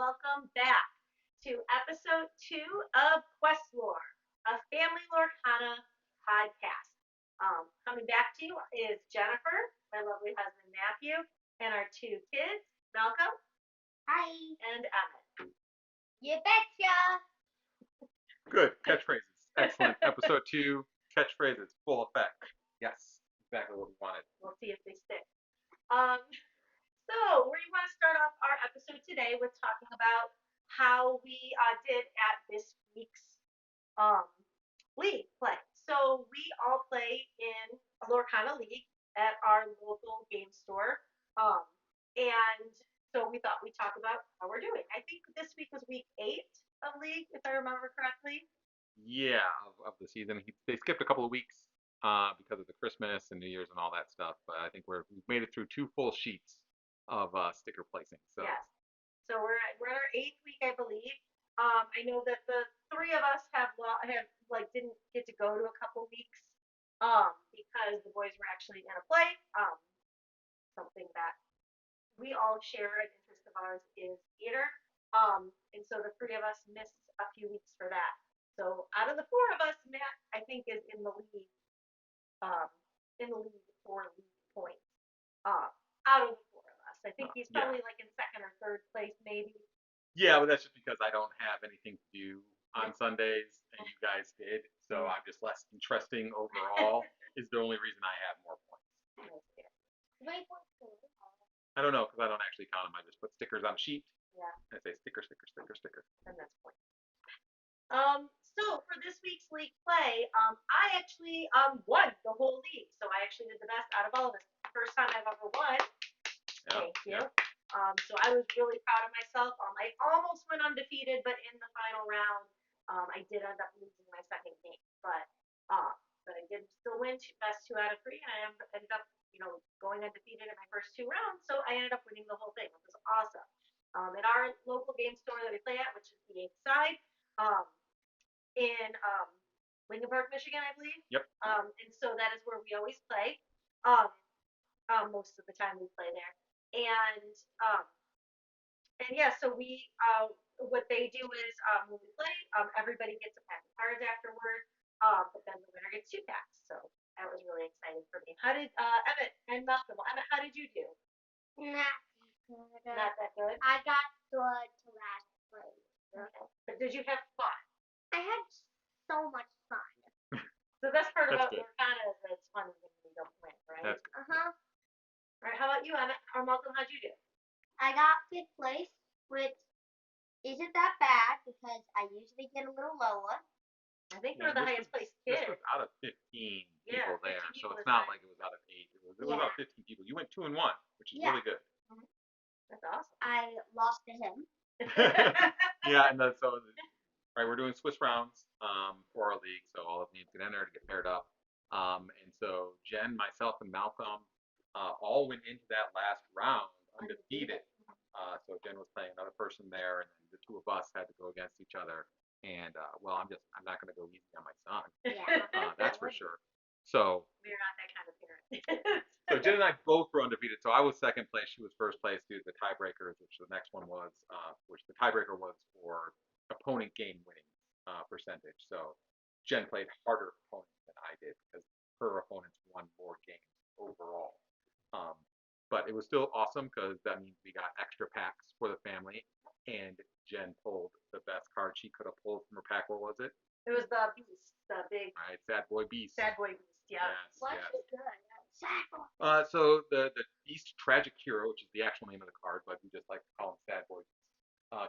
welcome back to episode 2 of QuestLore, a family Lorcana podcast. Coming back to you is Jennifer, my lovely husband Matthew, and our two kids, Malcolm Hi. and Emmett. You betcha. Good. Catchphrases. Excellent. Episode 2, catchphrases, full effect. Yes, exactly what we wanted. We'll see if they stick. So we want to start off our episode today with talking about how we did at this week's um, league play. So we all play in a Lorcana league at our local game store. And so we thought we'd talk about how we're doing. I think this week was week 8 of league, if I remember correctly. Yeah, of the season. They skipped a couple of weeks because of the Christmas and New Year's and all that stuff. But I think we've made it through 2 full sheets of sticker placing. So Yes. So we're in our 8th week, I believe. I know that the 3 of us have didn't get to go to a couple weeks because the boys were actually in a play. Something that we all share an interest of ours is theater. And so the 3 of us missed a few weeks for that. So out of the 4 of us, Matt I think is um, in the league for league points. Out of the 4 of us, I think he's probably like in 2nd or 3rd place, maybe. yeah, but that's just because I don't have anything to do on Sundays, and you guys did. So I'm just less interesting overall. Is the only reason I have more points. Wait, wait, I don't know because I don't actually count them. I just put stickers on a sheet. Yeah. And I say sticker, sticker, sticker, sticker. And that's point. So for this week's league play, I actually won the whole league. So I actually did the best out of all of us. First time I've ever won. Yeah, Thank you. yeah. So I was really proud of myself. I almost went undefeated, but in the final round, I did end up losing my second game. But I did still win best 2 out of 3, and I ended up, going undefeated in my first 2 rounds. So I ended up winning the whole thing, which was awesome. At our local game store that we play at, which is the Eighth Side, in Lincoln Park, Michigan, I believe. Yep. And so that is where we always play. Most of the time we play there, and yeah, so we what they do is when we play, everybody gets a pack of cards afterward, but then the winner gets 2 packs. So that was really exciting for me. How did Emmett and Malcolm? Emmett, how did you do? not good. Not that good. I got good to last place. Okay. But did you have fun? I had so much fun. So the best part That's about good. Lorcana is that it's fun when you don't win, right? That's good. All right. How about you, Emmett or Malcolm? How'd you do? I got 5th place, which isn't that bad because I usually get a little lower. I think you Yeah, were the this highest was- place This kid. was out of 15 Yeah, people there, 15 so people it's is not fine. like it was out of 8. It was Yeah. out of 15 people. You went 2 and 1, which is Yeah. really good. That's awesome. I lost to him. Yeah, and then right, we're doing Swiss rounds for our league, so all of you can enter to get paired up. And so Jen, myself, and Malcolm all went into that last round undefeated. So Jen was playing another person there, and then the 2 of us had to go against each other. And well, I'm not going to go easy on my son. Yeah. That's for sure. So We're not that kind of parent. so Jen and I both were undefeated. So I was 2nd place. She was 1st place due to the tiebreakers, which the next one was, which the tiebreaker was for opponent game winning percentage. So Jen played harder opponents than I did because her opponents won more games overall. But it was still awesome because that means we got extra packs for the family. And Jen pulled the best card she could have pulled from her pack. What was it? It was the beast, the big All right, Sad Boy Beast. sad boy beast. Yeah. Yes, What's yes. it good? Sad boy. So the Beast Tragic Hero, which is the actual name of the card, but we just like to call him Sad Boy Beast,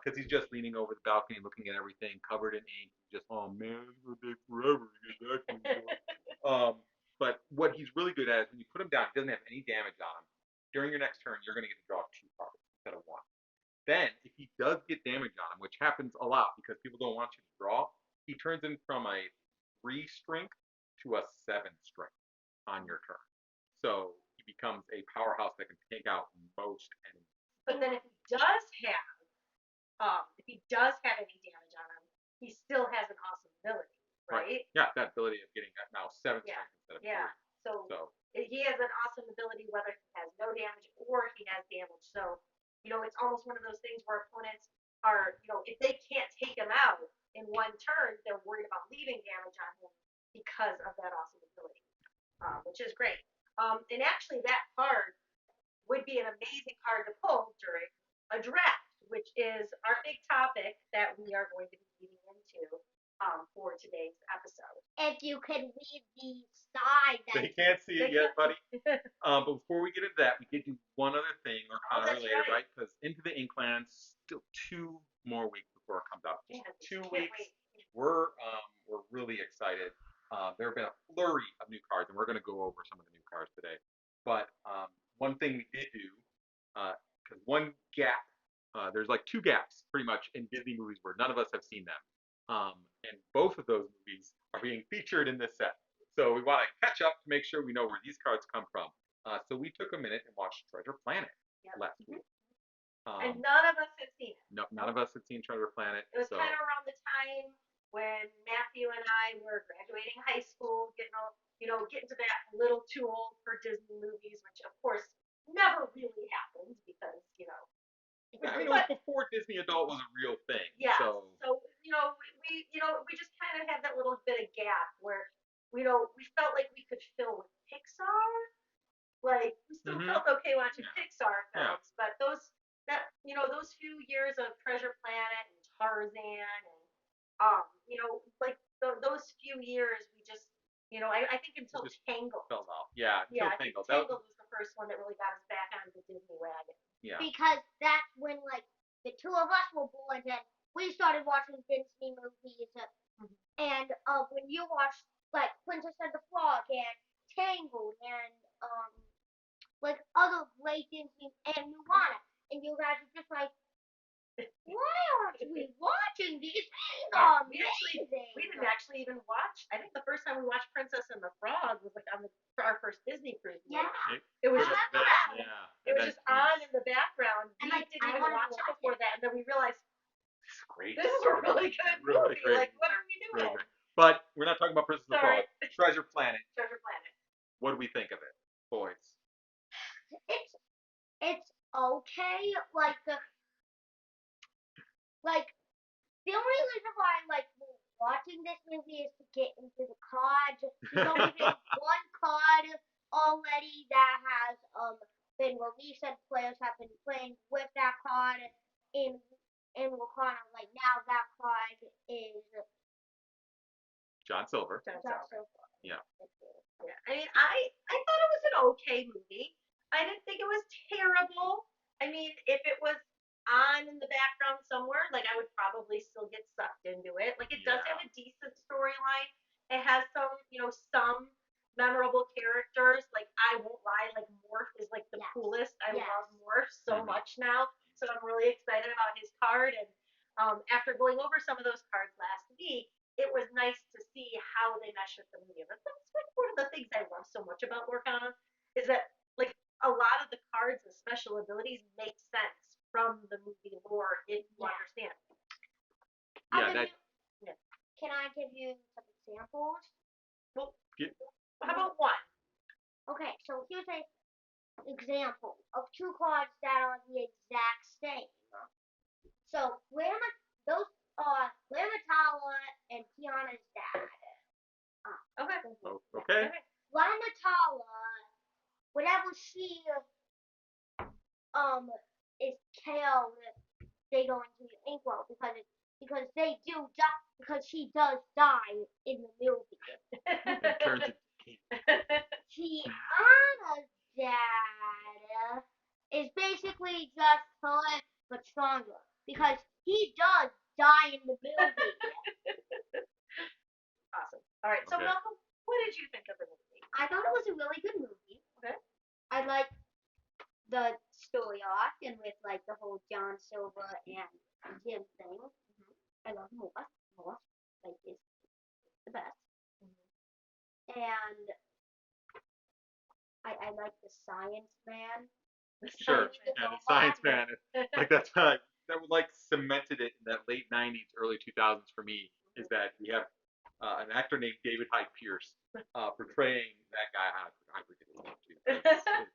because he's just leaning over the balcony, looking at everything, covered in ink. Just, oh man, it's gonna take forever to get back to me. But what he's really good at is when you put him down, he doesn't have any damage on him. During your next turn, you're gonna get to draw 2 cards instead of 1. Then, if he does get damage on him, which happens a lot because people don't want you to draw, he turns in from a 3 strength to a 7 strength on your turn. So he becomes a powerhouse that can take out most enemies. But then if he does have any damage on him, he still has an awesome ability, right? Yeah, that ability of getting now 7 Yeah. strength instead of 3. Yeah. So he has an awesome ability whether he has no damage or he has damage. So it's almost one of those things where opponents are, if they can't take him out in one turn, they're worried about leaving damage on him because of that awesome ability, which is great. And actually, that card would be an amazing card to pull during a draft, which is our big topic that we are going to be getting into for today's episode. If you could read the side. They can't see it yet, buddy. But before we get into that, we could do one other thing or kind of related, right? Because Into the Inklands, still 2 more weeks before it comes out. Just 2 weeks. Wait. We're really excited. There have been a flurry of new cards, and we're going to go over some of the new cards today. But one thing we did do, because one gap, there's like 2 gaps pretty much in Disney movies where none of us have seen them. And both of those movies are being featured in this set. So we want to catch up to make sure we know where these cards come from. So we took a minute and watched Treasure Planet last week. And none of us had seen it. No, none of us had seen Treasure Planet. It was kind of around the time when Matthew and I were graduating high school, getting to that little too old for Disney movies, which of course never really happened because, I mean, it was before Disney Adult was a real thing. Yeah. So we just kind of had that little bit of gap where, we felt like we could fill with Pixar. Like we still felt okay watching Pixar films, but those few years of Treasure Planet and Tarzan and those few years we just I think until Tangled fell off. Yeah, I think Tangled. Tangled was the first one that really got us back on the Disney wagon. Yeah. Because that's when the 2 of us were born and we started watching Disney movies. And when you watched Princess and the Frog and Tangled and other great Disney and Moana, and you guys are just like, why aren't we watching these? We didn't actually even watch. I think the first time we watched Princess and the Frog was on our first Disney cruise. Yeah. It was just it was just on in the background. We didn't even watch it before that, and then we realized this is great. This is a really good movie. Like, what are we doing? Really but we're not talking about Princess and the Frog. Treasure Planet. Treasure Planet. What do we think of it, boys? It's okay. The only reason why I like watching this movie is to get into the cards. There's only been one card already that has been released, and players have been playing with that card in Wakanda. Now that card is John Silver. Yeah. I mean, I thought it was an okay movie. I didn't think it was terrible. I mean, if it was on in the background somewhere, I would probably still get sucked into it. It does have a decent storyline. It has some memorable characters. I won't lie, Morph is the coolest. I love Morph so much now. So I'm really excited about his card. And after going over some of those cards last week, it was nice to see how they mesh with the movie. That's one of the things I love so much about Lorcana is that a lot of the cards and special abilities make sense from the movie lore if you understand. Can I give you some examples? Well, how about one? Okay, so here's an example of 2 cards that are the exact same. So Ramatala and Tiana's dad. Okay. Ramatala, whenever she is killed, they go into the inkwell because they do die, because she does die in the movie. Turns into Tiana's dad is basically just her but stronger because he does die in the movie. Awesome. All right. So, Malcolm, what did you think of the movie? I thought it was a really good movie. Okay. I like the story arc and with the whole John Silver and Jim thing. I love Morph. Morph is the best. And I like the science man. Sure. The science man. That's that cemented it in that late '90s, early 2000s for me. Is that we have an actor named David Hyde Pierce portraying that guy. I forget his name too.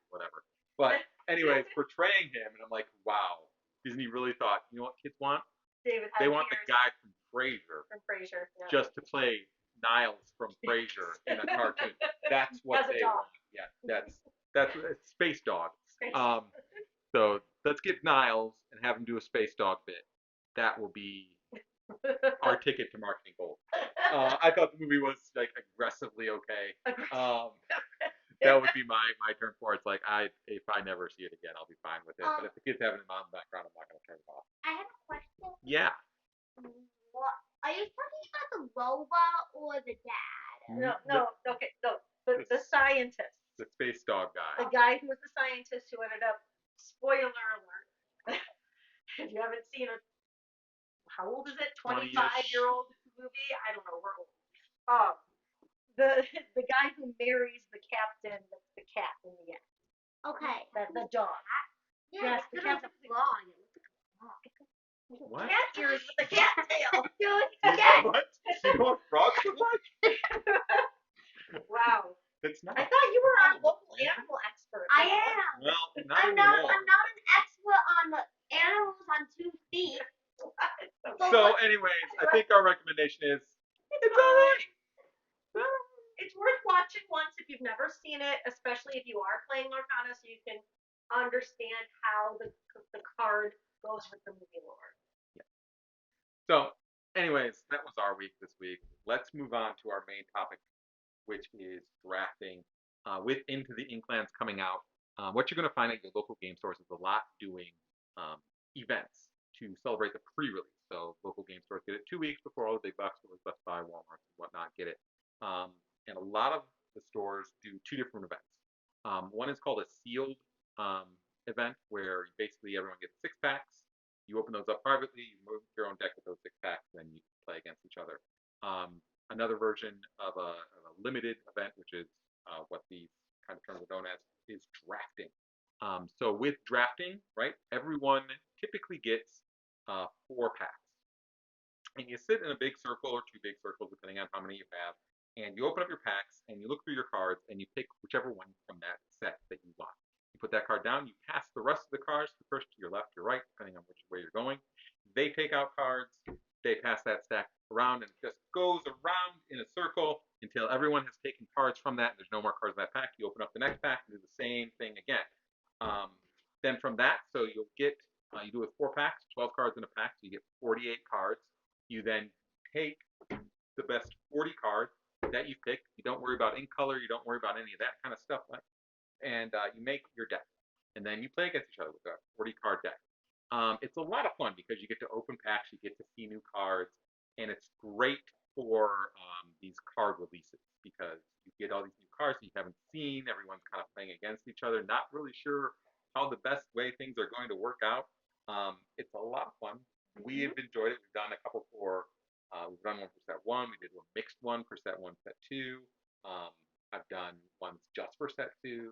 Whatever. But anyways, portraying him, and I'm like, wow, Disney really thought, you know what kids want? David They Hyde want the Pierce guy from Frasier from Frasier. Yeah. just to play Niles from Frasier in a cartoon. That's what As a they dog. want. Yeah, that's it's Space Dog. Space. So let's get Niles and have him do a Space Dog bit. That will be our ticket to marketing gold. I thought the movie was like aggressively okay. That would be my turn for it. It's like if I never see it again, I'll be fine with it. But if the kids having it on in the background, I'm not gonna turn it off. I have a question. Yeah. What are you talking about, the robot or the dad? No. Okay, no. The scientist. The Space Dog guy. The guy who was the scientist who ended up. Spoiler alert. If you haven't seen it, how old is it? 25-year-old movie? I don't know. We're old. Um, the guy who marries the captain, that's the cat in the end. Okay. The dog. Yeah, Yes, the it's cat's a frog. What? cat ears with a cat tail. Dude, Yeah. What? You know what frogs look like? Wow. It's not. I thought you were our local animal expert. I am. Well, not I'm anymore. not an expert on the animals on 2 feet. So, anyways, I think our recommendation is it's alright. It's worth watching once if you've never seen it, especially if you are playing Lorcana, so you can understand how the card goes with the movie lore. So, anyways, that was our week this week. Let's move on to our main topic, which is drafting. With Into the Inklands coming out, what you're going to find at your local game stores is a lot doing events to celebrate the pre-release. So local game stores get it 2 weeks before all the big box stores, Best Buy, Walmart, and whatnot get it. And a lot of the stores do 2 different events. One is called a sealed event, where basically everyone gets 6 packs. You open those up privately, you move your own deck with those 6 packs, and then you play against each other. Another version of a limited event, which is what these kind of terms are known as, is drafting. So with drafting, right, everyone typically gets 4 packs. And you sit in a big circle or 2 big circles, depending on how many you have, and you open up your packs and you look through your cards and you pick whichever one from that set that you want. You put that card down, you pass the rest of the cards to the person to your left, your right, depending on which way you're going. They take out cards, they pass that stack around, and it just goes around in a circle until everyone has taken cards from that. There's no more cards in that pack. You open up the next pack and do the same thing again. Then from that, so you'll get, you do it with 4 packs, 12 cards in a pack, so you get 48 cards. You then take the best 40 cards that you've picked. You don't worry about ink color. You don't worry about any of that kind of stuff. And you make your deck. And then you play against each other with a 40-card deck. It's a lot of fun because you get to open packs, you get to see new cards, and it's great for these card releases because you get all these new cards that you haven't seen. Everyone's kind of playing against each other, not really sure how the best way things are going to work out. It's a lot of fun. We have enjoyed it. We've done a couple we've done one for set 1. We did a mixed one for set 1, set 2. I've done ones just for set 2.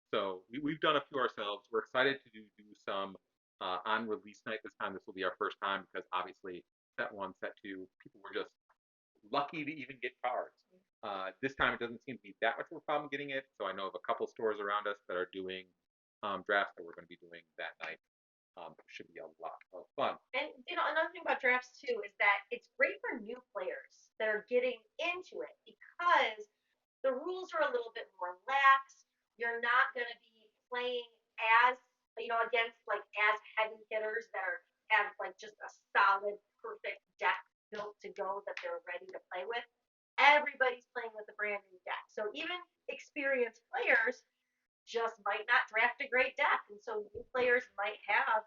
So we've done a few ourselves. We're excited to do some on release night this time. This will be our first time because obviously set 1, set 2, people were just lucky to even get cards. This time it doesn't seem to be that much of a problem getting it. So I know of a couple stores around us that are doing drafts that we're going to be doing that night. Should be a lot of fun. And another thing about drafts too is that it's great for new players that are getting into it because the rules are a little bit more lax. You're not going to be playing as against like as heavy hitters that have like just a solid, perfect deck built to go that they're ready to play with. Everybody's playing with a brand new deck, so even experienced players just might not draft a great deck, and so new players might have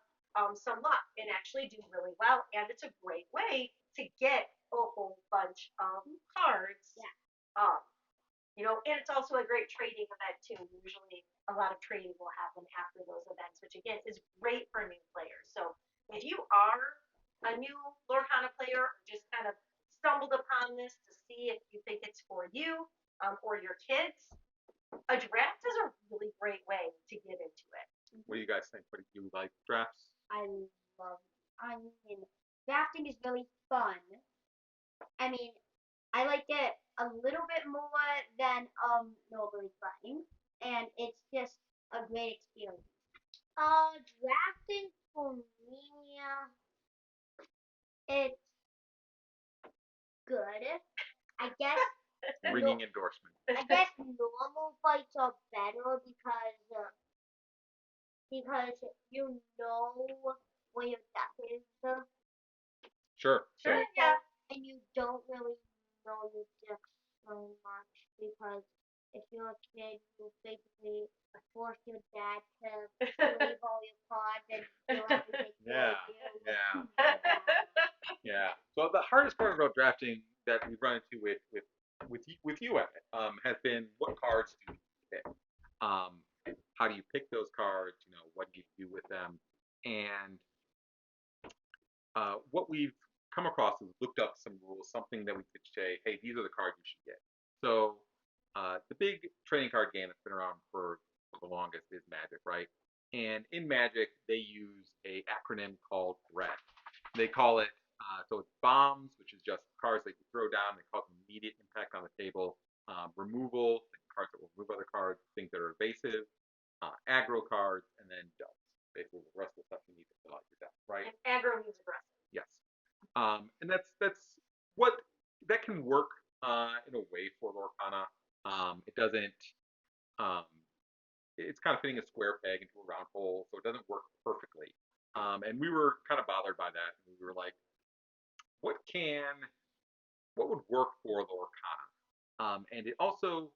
some luck and actually do really well. And it's a great way to get a whole bunch of cards. Yeah. And it's also a great trading event too. Usually, a lot of trading will happen after those events, which again is great for new players. So if you are a new Lorcana player, or just kind of stumbled upon this to see if you think it's for you or your kids, a draft is a really great way to get into it. What do you guys think? What do you like drafts? I mean, drafting is really fun. I mean, I like it a little bit more than normally playing, and it's just a great experience. Drafting for me, It's good. I guess Ringing endorsement. I guess normal fights are better because you know where your death is. Sure. Sure, So yeah. And you don't really know your death so much because if you're a kid, you basically force your dad to leave all your cards and do everything yeah, for you. yeah, yeah. So the hardest part about drafting that we've run into with you at it has been what cards do you pick? Um, how do you pick those cards? You know, what do you do with them? And what we've come across is looked up some rules, something that we could say, hey, these are the cards you should get. So the big trading card game that's been around for the longest is Magic, right? And in Magic, they use a acronym called RED. They call it so it's bombs, which is just cards that you throw down. They call it immediate impact on the table. Removal, cards that will remove other cards. Things that are evasive. Aggro cards, and then dubs. Basically, the rest of the stuff you need to fill out your deck, right? And aggro means aggressive. Yes. And that's what that can work in a way for Lorcana. It doesn't. Um, it's kind of fitting a square peg into a round hole, so it doesn't work perfectly. And we were kind of bothered by that. And we were like, what can what would work for Lorcana? And it also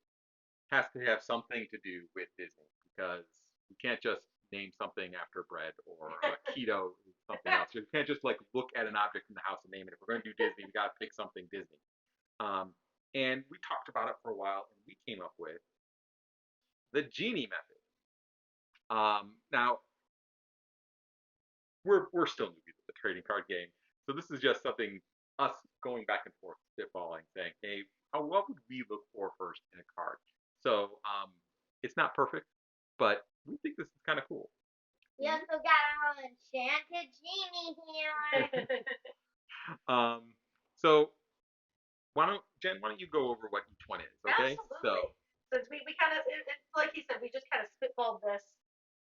has to have something to do with Disney because you can't just name something after bread or keto is something else. You can't just like look at an object in the house and name it. If we're going to do Disney, we got to pick something Disney. And we talked about it for a while, and we came up with the Genie method. Now we're still newbies at the trading card game, so this is just something us going back and forth, spitballing, saying, hey, what would we look for first in a card? So it's not perfect, but we think this is kind of cool. We also got our enchanted genie here. So Jen, why don't you go over what each one is, okay? Absolutely. So we kind of, it's like you said, we just kind of spitballed this.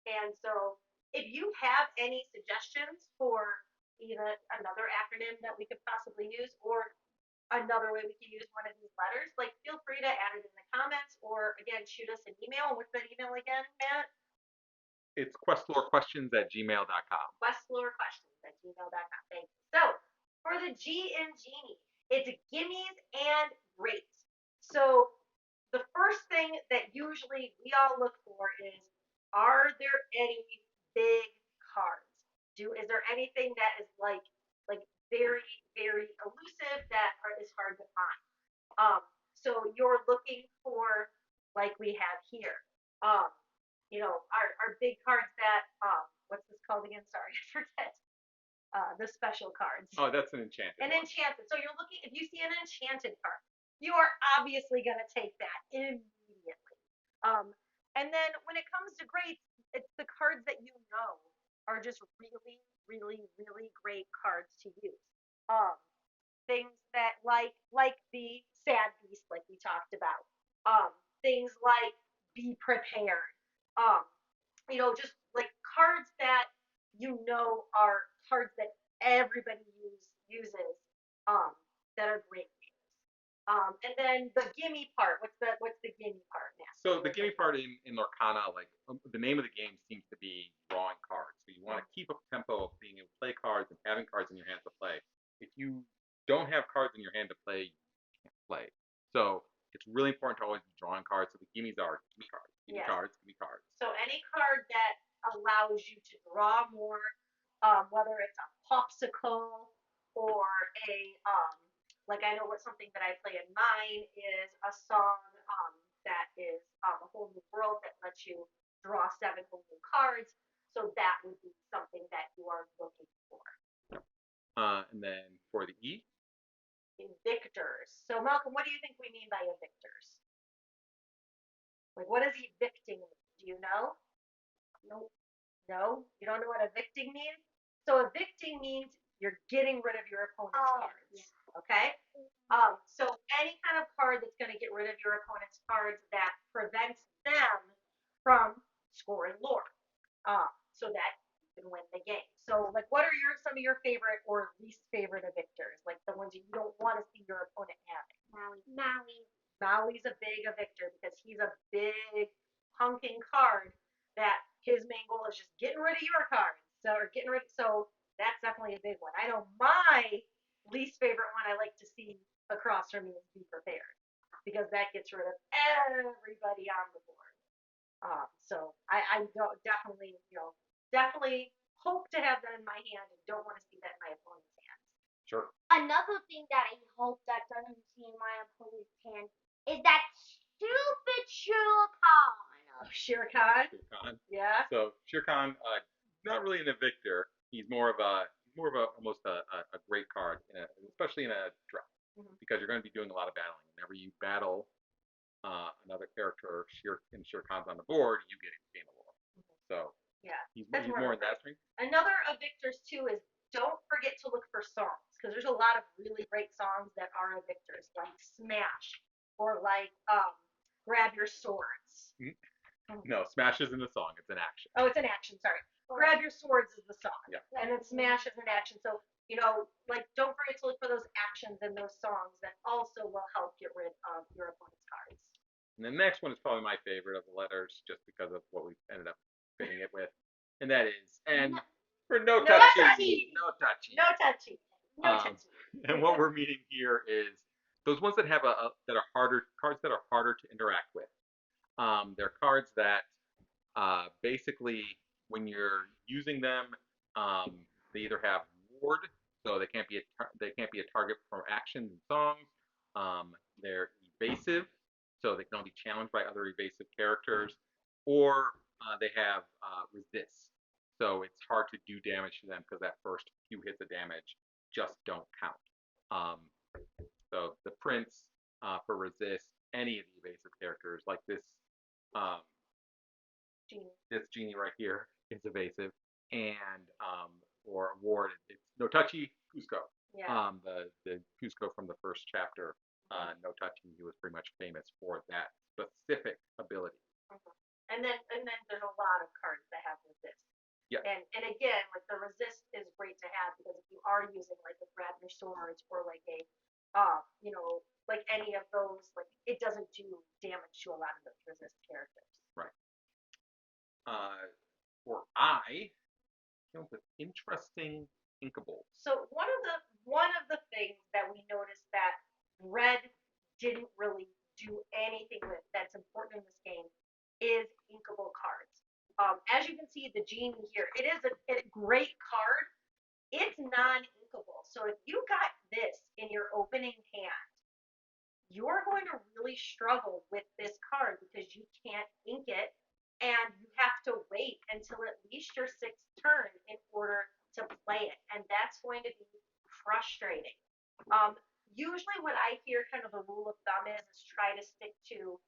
And so if you have any suggestions for either another acronym that we could possibly use or another way we could use one of these letters, like feel free to add it in the comments or again, shoot us an email. What's that email again, Matt? It's QuestLoreQuestions@gmail.com. QuestLoreQuestions@gmail.com. Thank you. So for the G in Genie, it's gimmies and greats. So the first thing that usually we all look for is, are there any big cards? Is there anything that is like very very elusive that is hard to find? So you're looking for like we have here. Um, our big cards that what's this called again? Sorry, I forget. The special cards. Oh, that's an enchanted. An enchanted. So you're looking if you see an enchanted card, you are obviously gonna take that immediately. And then when it comes to greats, it's the cards that you know are just really, really, really great cards to use. Um, Things that like the sad beast, like we talked about. Things like be prepared. Um, just like cards that are cards that everybody uses that are great to use. And then the gimme part. What's the gimme part, Matt? So the gimme part in Lorcana, like the name of the game seems to be drawing cards. So you want to keep up tempo of being able to play cards and having cards in your hand to play. If you don't have cards in your hand to play, you can't play. So it's really important to always be drawing cards. So the gimmies are gimme cards, gimme Yes. cards, gimme cards. So any card that allows you to draw more, whether it's a popsicle or like I know what something that I play in mine is a song that is a whole new world that lets you draw 7 whole new cards. So that would be something that you are looking for. And then for the E, Evictors. So Malcolm, what do you think we mean by evictors? Like what is evicting mean? Do you know? Nope. No? You don't know what evicting means? So evicting means you're getting rid of your opponent's cards. Yeah. Okay? So any kind of card that's going to get rid of your opponent's cards that prevents them from scoring lore. So that you can win the game. So, like, what are some of your favorite or least favorite evictors? Like the ones you don't want to see your opponent having. Maui. Maui's a big evictor because he's a big hunking card that his main goal is just getting rid of your cards. So that's definitely a big one. I know my least favorite one I like to see across from me is Be Prepared because that gets rid of everybody on the board. So I don't definitely hope to have that in my hand and don't want to see that in my opponent's hands. Sure. Another thing that I hope that doesn't see in my opponent's hand is that stupid Shuriken. Shere Khan. Shere Khan. Yeah. So Shere Khan, not really an evictor. He's more of almost a great card, especially in a draft, because you're going to be doing a lot of battling. Whenever you battle another character, Shere Khan's on the board, you get a game of war. So yeah, he's more in that string. Another evictors too is don't forget to look for songs because there's a lot of really great songs that are evictors like Smash or like Grab Your Swords. No, Smash isn't a song; it's an action. Oh, it's an action. Sorry, Grab Your Swords is the song. Yeah. And then Smash is an action. So like don't forget to look for those actions and those songs that also will help get rid of your opponent's cards. And the next one is probably my favorite of the letters, just because of what we ended up fitting it with, and that is for no touchy. And what we're meaning here is those ones that have that are harder cards that are harder to interact with. They're cards that basically, when you're using them, they either have ward, so they can't be a target for actions and songs. They're evasive, so they can only be challenged by other evasive characters, or they have resist, so it's hard to do damage to them because that first few hits of damage just don't count. So the prince for resist any of the evasive characters like this. This Genie right here is evasive, and or award it's no touchy Cusco. Yeah. The Cusco from the first chapter, no touchy. He was pretty much famous for that specific ability. And then there's a lot of cards that have resist. Yeah. And again, like the resist is great to have because if you are using like a Grab Your Swords or like a like any of those, like it doesn't do damage to a lot of those resist characters. Right. For I came up with interesting inkables. So one of the things that we noticed that red didn't really do anything with that's important in this game is inkable cards. As you can see, the Genie here, it is a great card. It's non-inkable. So if you got this in your opening hand, you're going to really struggle with this card because you can't ink it and you have to wait until at least your sixth turn in order to play it. And that's going to be frustrating. Usually what I hear kind of the rule of thumb is try to stick to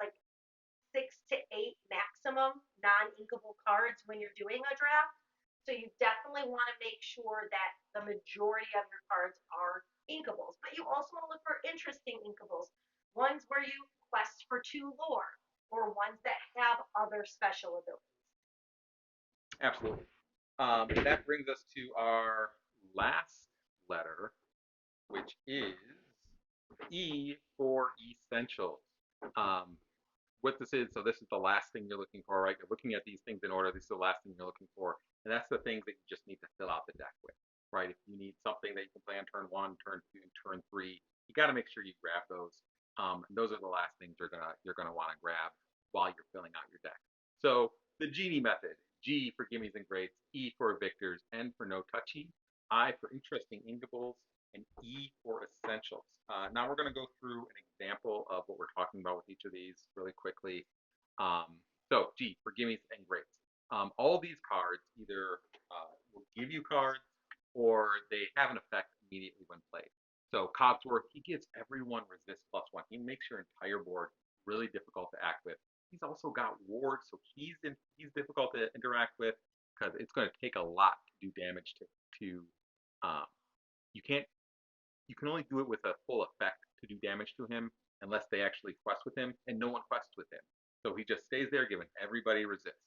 like 6 to 8 maximum non-inkable cards when you're doing a draft. So you definitely want to make sure that the majority of your cards are inkables. But you also want to look for interesting inkables, ones where you quest for 2 lore, or ones that have other special abilities. Absolutely. That brings us to our last letter, which is E for essentials. What this is, so this is the last thing you're looking for, right? You're looking at these things in order. This is the last thing you're looking for. And that's the things that you just need to fill out the deck with, right? If you need something that you can play on turn 1, turn 2, turn 3, you got to make sure you grab those. Those are the last things you're gonna want to grab while you're filling out your deck. So the Genie method: G for gimmies and greats, E for victors, N for no touchy, I for interesting inkables, and E for essentials. Now we're going to go through an example of what we're talking about with each of these really quickly. So G for gimmies and greats. All these cards either will give you cards or they have an effect immediately when played. So Cogsworth, he gives everyone resist +1. He makes your entire board really difficult to act with. He's also got Ward, so he's difficult to interact with because it's going to take a lot to do damage to you can only do it with a full effect to do damage to him unless they actually quest with him, and no one quests with him. So he just stays there giving everybody resist.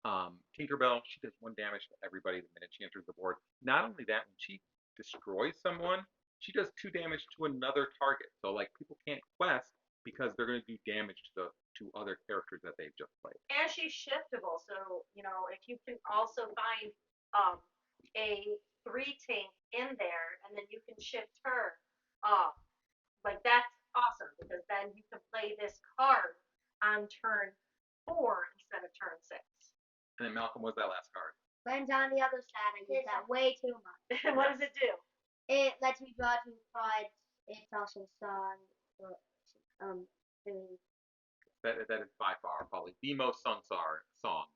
Tinkerbell, she does 1 damage to everybody the minute she enters the board. Not only that, when she destroys someone, she does 2 damage to another target. So like people can't quest because they're going to do damage to other characters that they've just played. And she's shiftable, so if you can also find um a 3 tank in there, and then you can shift her, um, like that's awesome because then you can play this card on turn 4 instead of turn 6. And then Malcolm, what's that last card? When's on the other side, I use that way too much. What does it do? It lets me draw 2 cards. It's also song. Doing. That is by far probably the most sung song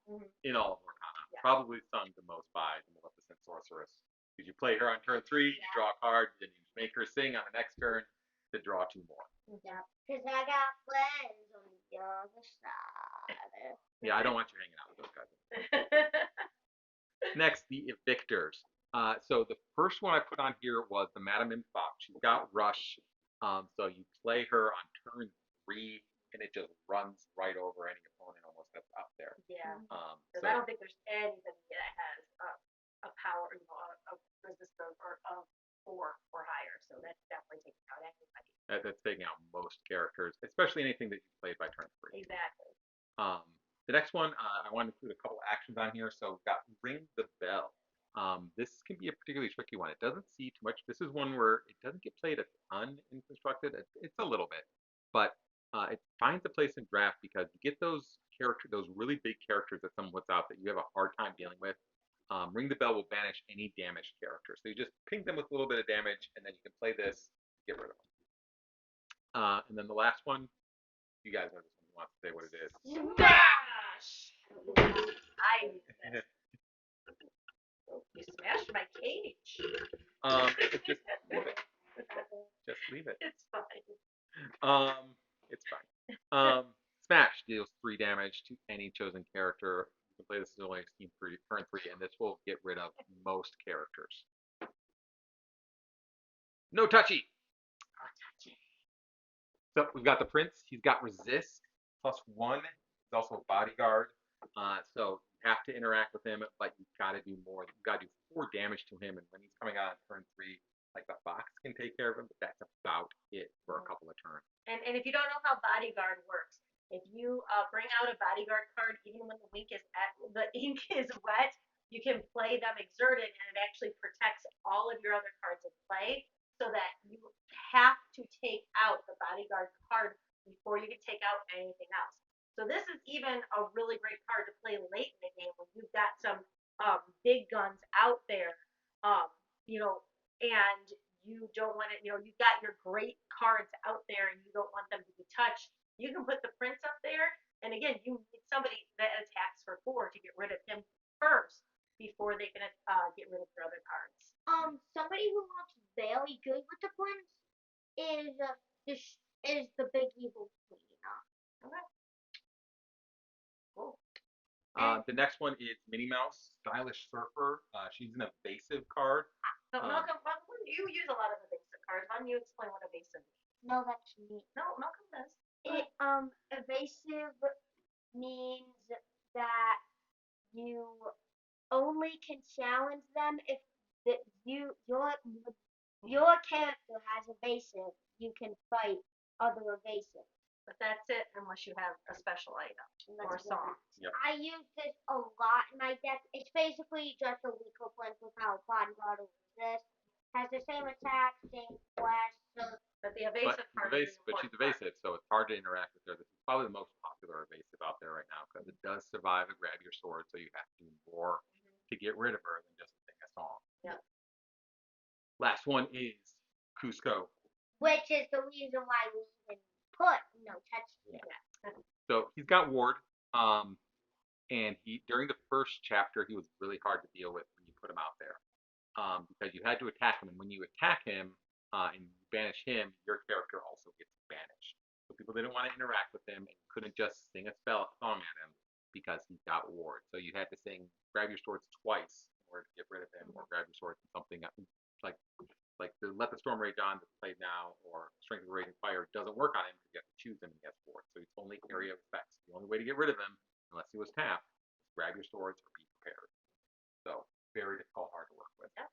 in all of Arcana. Yeah. Probably sung the most by the Maleficent Sorceress. Because you play her on turn 3, you draw a card, then you make her sing on the next turn to draw 2 more. Yeah, because I got friends on the other side. Yeah, I don't want you hanging out with those guys. Next, the Evictors. So the first one I put on here was the Madame Imfop. She's got Rush. So you play her on turn 3, and it just runs right over any opponent almost that's out there. Yeah. Because So I don't think there's anybody that has a power, a resistance or of 4 or higher. So that's definitely taking out everybody. That's taking out most characters, especially anything that you played by turn 3. Exactly. The next one, I want to include a couple actions on here. So we've got Ring the Bell. This can be a particularly tricky one. It doesn't see too much. This is one where it doesn't get played a ton in Constructed. It's a little bit, but it finds a place in Draft because you get those really big characters that someone puts out that you have a hard time dealing with. Ring the Bell will banish any damaged character. So you just ping them with a little bit of damage, and then you can play this, get rid of them. And then the last one, you guys know this one. Who wants to say what it is? Smash! I knew this. You smashed my cage. Just leave it. Just leave it. It's fine. It's fine. Smash deals 3 damage to any chosen character. You can play this as only turn 3, and this will get rid of most characters. No touchy. So we've got the Prince. He's got Resist +1. He's also a bodyguard. So you have to interact with him, but you've got to do more. You've got to do 4 damage to him, and when he's coming on turn 3, like the fox can take care of him, but that's about it for a couple of turns. And if you don't know how bodyguard works, if you bring out a bodyguard card, even when the ink is wet, you can play them exerted, and it actually protects all of your other cards in play, so that you have to take out the bodyguard card before you can take out anything else. So this is even a really great card to play late in the game when you've got some big guns out there, um, and you don't want it, you've got your great cards out there and you don't want them to be touched. You can put the Prince up there, and again, you need somebody that attacks for 4 to get rid of him first before they can get rid of your other cards. Somebody who looks very good with the Prince is the big evil queen. Okay. Cool. The next one is Minnie Mouse, Stylish Surfer. She's an evasive card. Malcolm, you use a lot of evasive cards. Why don't you explain what evasive means? No, that's me. No, Malcolm does. Evasive means that you only can challenge them if your character has evasive. You can fight other evasive. But that's it unless you have a special item or a song. Yep. I use this a lot in my deck. It's basically just a weaker Prince without bodyguard or resist. Has the same attack, same flash. But the evasive part is But she's evasive, so it's hard to interact with her. This is probably the most popular evasive out there right now because it does survive a grab your sword, so you have to do more to get rid of her than just sing a song. Yeah. Last one is Cusco. Which is the reason why we even put no touch. Yeah. So he's got Ward, and during the first chapter he was really hard to deal with when you put him out there, because you had to attack him, and when you attack him and you banish him, your character also gets banished. So people didn't want to interact with him and couldn't just sing a song at him because he's got Ward. So you had to grab your swords twice in order to get rid of him, or grab your swords and something like the Let the Storm Rage On that's played now, or Strength of Raging Fire doesn't work on him because you have to choose him and he has Ward. So he's only area of effects. The only way to get rid of him, unless he was tapped, is grab your swords or be prepared. So very difficult, hard to work with. Yep.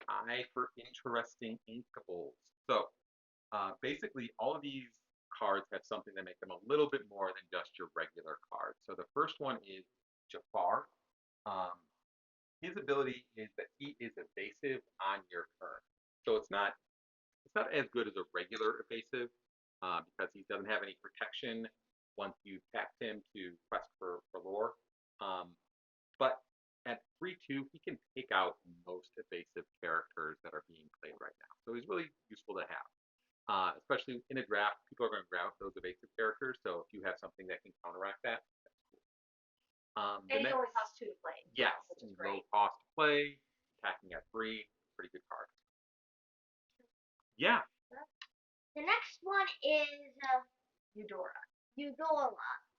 I for interesting inkables. So basically, all of these cards have something that make them a little bit more than just your regular cards. So the first one is Jafar. Um, his ability is that he is evasive on your turn. So it's not as good as a regular evasive because he doesn't have any protection once you tapped him to quest for lore. Um, but at 3/2, he can take out most evasive characters that are being played right now. So he's really useful to have. Especially in a draft, people are going to grab those evasive characters. So if you have something that can counteract that, that's cool. And he only costs 2 to play. Yes, which is low great. cost to play, attacking at 3, pretty good card. Yeah. The next one is Eudora.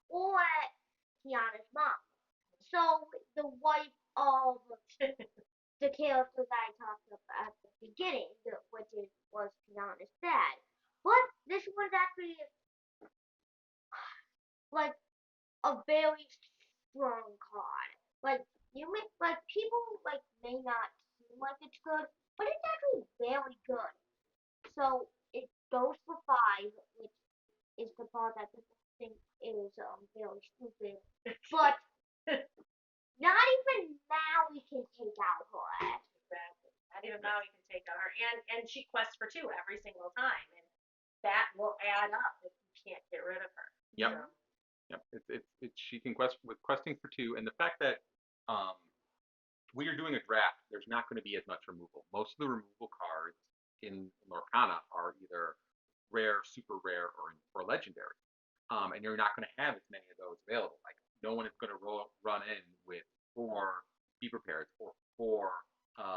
or Tiana's mom. So the wife of the character that I talked about at the beginning, was Tiana's dad. But this was actually like a very strong card. Like people may not seem like it's good, but it's actually very good. So it goes for 5, which is the part that people think is very stupid. But not even now we can take out her. Exactly. Not even now you can take out her. And she quests for 2 every single time. And that will add up if you can't get rid of her. Yep. So, Yep. It's she can quest with questing for 2, and the fact that um, when you're doing a draft, there's not going to be as much removal. Most of the removal cards in Lorcana are either rare, super rare, or legendary, and you're not going to have as many of those available. Like no one is going to run in with 4 Be Prepared or 4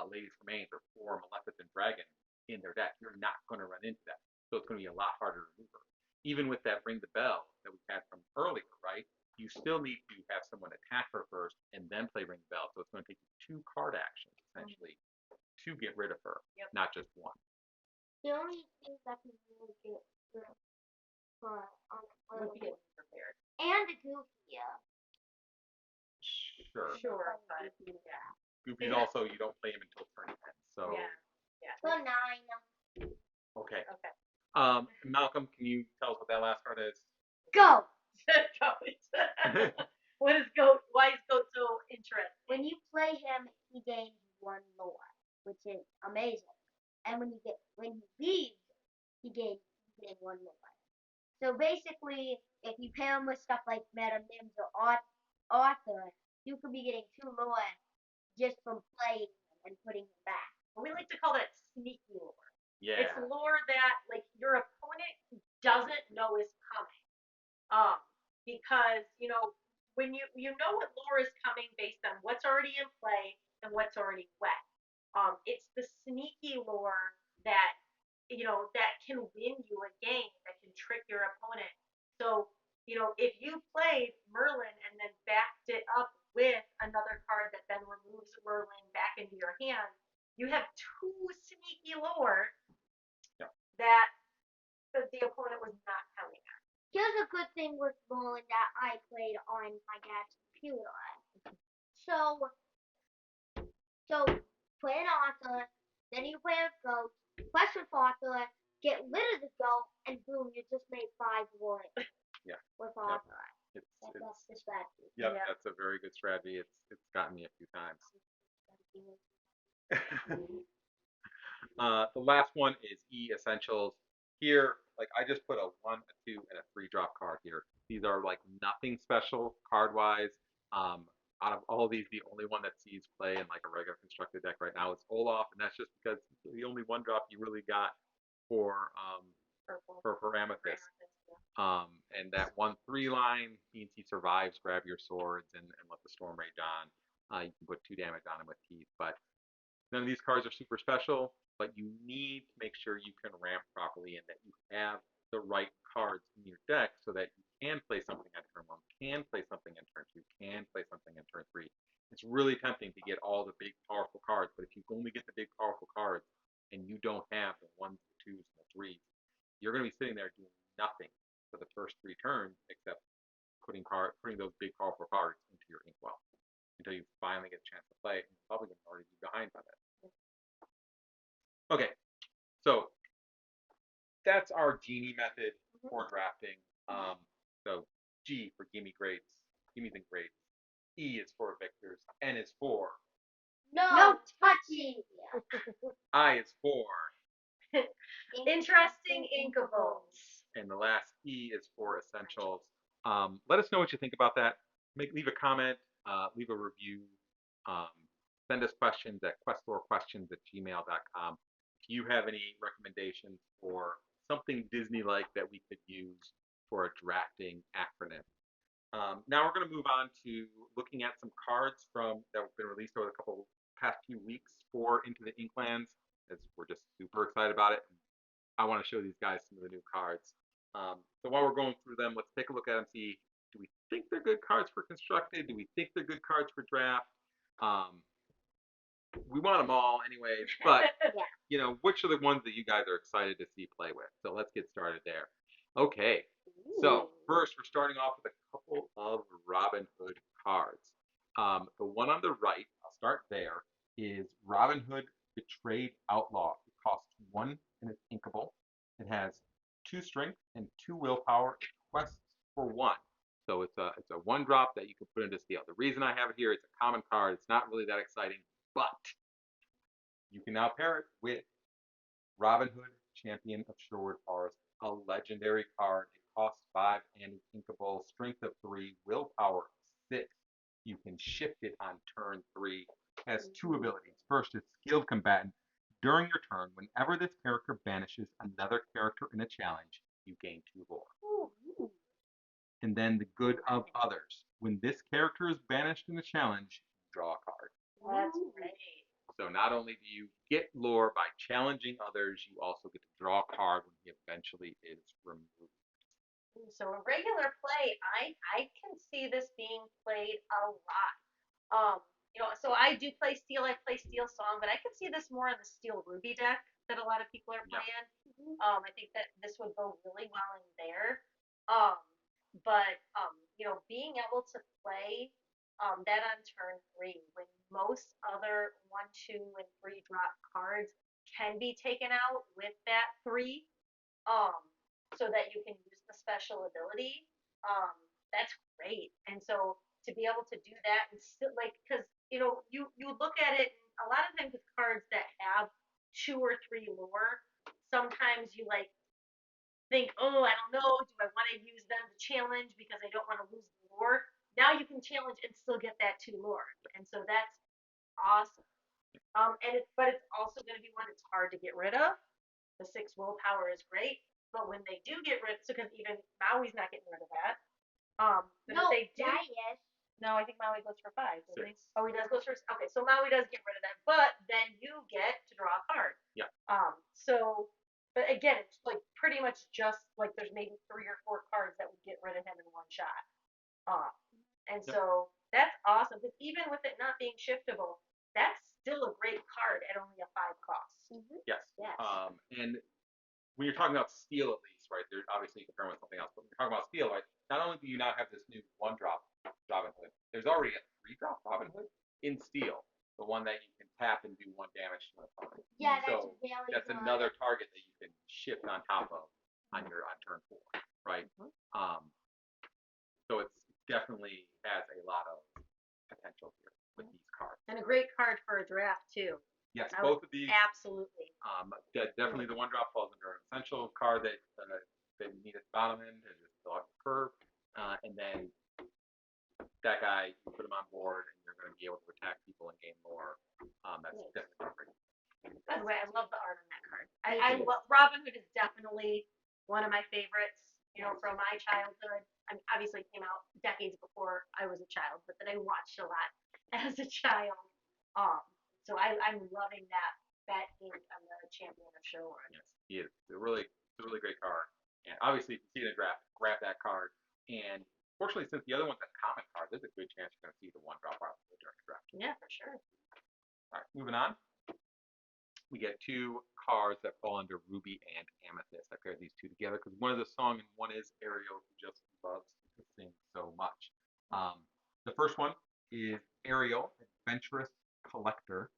Ladies Remains or 4 Maleficent Dragon in their deck. You're not going to run into that, so it's going to be a lot harder to maneuver. Even with that Ring the Bell that we had from earlier, right? You still need to have someone attack her first and then play Ring the Bell. So it's going to take you 2 card actions essentially to get rid of her, not just 1. The only thing that can really get rid of her would be prepared. and the Goofy. Sure. Sure, but yeah. Goofy's also you don't play him until turn 10. So Yeah. For 9. okay. Okay. Malcolm, can you tell us what that last card is? Go! What is Goat? Why is Goat so interesting? When you play him, he gains 1 lore, which is amazing. And when he leaves, he gains 1 lore. So basically, if you pair him with stuff like Madam Mims or Arthur, you could be getting 2 lore just from playing him and putting him back. We like to call that sneaky lore. Yeah. It's lore that like your opponent doesn't know is coming. Because when you know what lore is coming based on what's already in play and what's already wet. It's the sneaky lore that that can win you a game, that can trick your opponent. So if you played Merlin and then backed it up with another card that then removes Merlin back into your hand, you have 2 sneaky lore that the opponent was not counting on. Here's a good thing with Merlin that I played on my dad's computer. So play an Arthur, then you play a Goat, quest with Arthur, get rid of the Goat, and boom, you just made 5 lore with Arthur. That's the strategy. Yep, that's a very good strategy. It's gotten me a few times. The last one is E Essentials. Here, like I just put a 1, a 2, and a 3 drop card here. These are like nothing special card wise. Out of all of these, the only one that sees play in like a regular constructed deck right now is Olaf, and that's just because the only 1 drop you really got for Amethyst. And that 1/3 line means he survives. Grab your swords and let the storm rage on. You can put 2 damage on him with teeth, but none of these cards are super special. But you need to make sure you can ramp properly and that you have the right cards in your deck so that you can play something on turn 1, can play something on turn 2, can play something on turn 3. It's really tempting to get all the big powerful cards, but if you only get the big powerful cards and you don't have the 1s, the 2s, and the 3s, you're going to be sitting there doing nothing for the first 3 turns except putting those big powerful cards into your inkwell until you finally get a chance to play it. And you're probably going to already be behind by then. Okay, so that's our Genie method for drafting. So G for gimme grades, gimmes and grades. E is for victors. N is for. No touching. I is for. Interesting inkables. And the last E is for essentials. Let us know what you think about that. Leave a comment, leave a review. Um, Send us questions at QuestLoreQuestions@gmail.com. If you have any recommendations for something Disney-like that we could use for a drafting acronym. Now we're going to move on to looking at some cards that have been released over the past few weeks for Into the Inklands, as we're just super excited about it. I want to show these guys some of the new cards. So while we're going through them, let's take a look at them, see, do we think they're good cards for constructed? Do we think they're good cards for draft? We want them all anyways, but which are the ones that you guys are excited to see play with? So let's get started there. Okay, so first we're starting off with a couple of Robin Hood cards. The one on the right, I'll start there, is Robin Hood Betrayed Outlaw. It costs 1 and it's inkable. It has 2 strength and 2 willpower. It quests for 1. So it's a 1-drop that you can put into steel. The reason I have it here, it's a common card. It's not really that exciting, but you can now pair it with Robin Hood, Champion of Sherwood Forest, a legendary card. It costs 5 and it's inkable, strength of 3, willpower of 6. You can shift it on turn 3. It has 2 abilities. First is Skilled Combatant. During your turn, whenever this character banishes another character in a challenge, you gain 2 lore. And then the Good of Others. When this character is banished in a challenge, draw a card. That's great. So not only do you get lore by challenging others, you also get to draw a card when he eventually is removed. So a regular play, I can see this being played a lot. So I do play Steel. I play Steel Song, but I could see this more in the Steel Ruby deck that a lot of people are playing. I think that this would go really well in there. But being able to play that on turn 3 when most other 1, 2, and 3 drop cards can be taken out with that 3, so that you can use the special ability. That's great. And so to be able to do that and still because you look at it a lot of times with cards that have 2 or 3 lore, sometimes you think, oh, I don't know, do I want to use them to challenge because I don't want to lose the lore? Now you can challenge and still get that 2 lore, and so that's awesome. But it's also going to be one that's hard to get rid of. The 6 willpower is great, but when they do get rid, so because even Maui's not getting rid of that. But No, if they do, yes. no, I think Maui goes for 5. Doesn't he? 6. Oh, he does go for. Okay, so Maui does get rid of that, but then you get to draw a card. Yeah. But again, it's pretty much just there's maybe 3 or 4 cards that would get rid of him in one shot. So that's awesome because even with it not being shiftable, that's still a great card at only a 5 cost. Yes. Yes. And when you're talking about steel, at least, right? There's obviously you compare with something else, but when you're talking about steel, right? Not only do you now have this new 1-drop Robin Hood, there's already a 3-drop Robin Hood in steel, the one that you can tap and do 1 damage to an opponent. Yeah, so that's that's another target that you can shift on top of on turn 4, right? So it's definitely has a lot of potential here with these cards. And a great card for a draft too. Yes, both of these. Absolutely. Definitely the 1-drop falls under an essential card that you need at the bottom end to just fill out the curve. And then that guy, you put him on board and you're going to be able to attack people and gain lore. That's definitely great. By the way, I love the art on that card. I love Robin Hood is definitely one of my favorites. From my childhood. I mean, obviously it came out decades before I was a child, but that I watched a lot as a child. So I'm loving that ink on the Champion of Sherwood. Yes, he is. It's a really great card. And obviously, if you see it in a draft, grab that card. And fortunately, since the other one's a common card, there's a good chance you're going to see the 1-drop during the draft. Yeah, for sure. All right, moving on. We get 2 cards that fall under Ruby and Amethyst. I paired these 2 together because one is a song and one is Ariel, who just loves to to sing so much. The first one is Ariel, Adventurous Collector.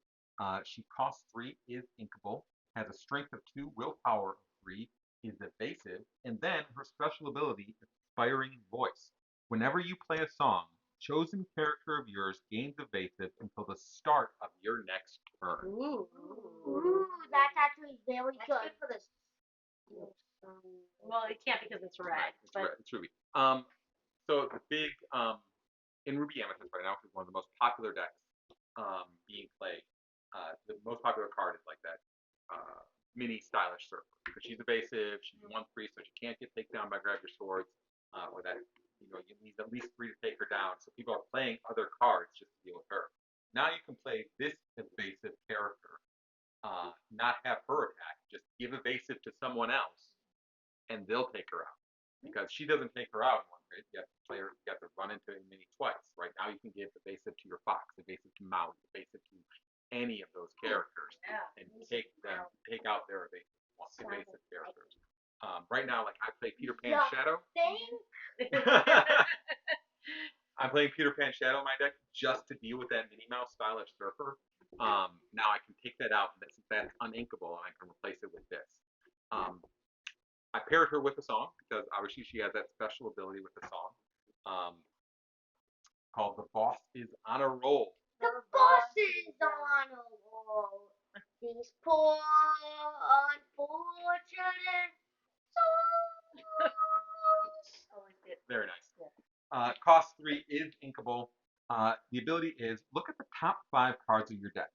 She costs 3, is inkable, has a strength of 2, willpower of 3, is evasive, and then her special ability, Inspiring Voice. Whenever you play a song, chosen character of yours gains evasive until the start of your next turn. Ooh. Ooh, that's actually very That's good. good for this. Well, it can't because it's red. Right, but it's Ruby. So the big in Ruby Amethyst right now is one of the most popular decks being played. The most popular card is like that mini stylish surfer because she's evasive. She's 1/3, so she can't get taken down by grab your swords, or that you need at least 3 to take her down. So people are playing other cards just to deal with her. Now you can play this evasive character, not have her attack, just give evasive to someone else, and they'll take her out. Because she doesn't take her out in one hit, you have to play her. You have to run into a mini twice. Right now, you can give evasive to your fox, evasive to Maui, evasive to any of those characters, and take out their evasive characters. Right now, like I play Peter Pan Shadow. I'm playing Peter Pan Shadow in my deck just to deal with that Minnie Mouse stylish surfer. Now I can take that out, and that's uninkable, and I can replace it with this. I paired her with a song because obviously she has that special ability with the song called "The Boss Is on a Roll." The boss is on a roll. These poor unfortunate souls. Very nice. Cost 3 is inkable. The ability is look at the top 5 cards of your deck.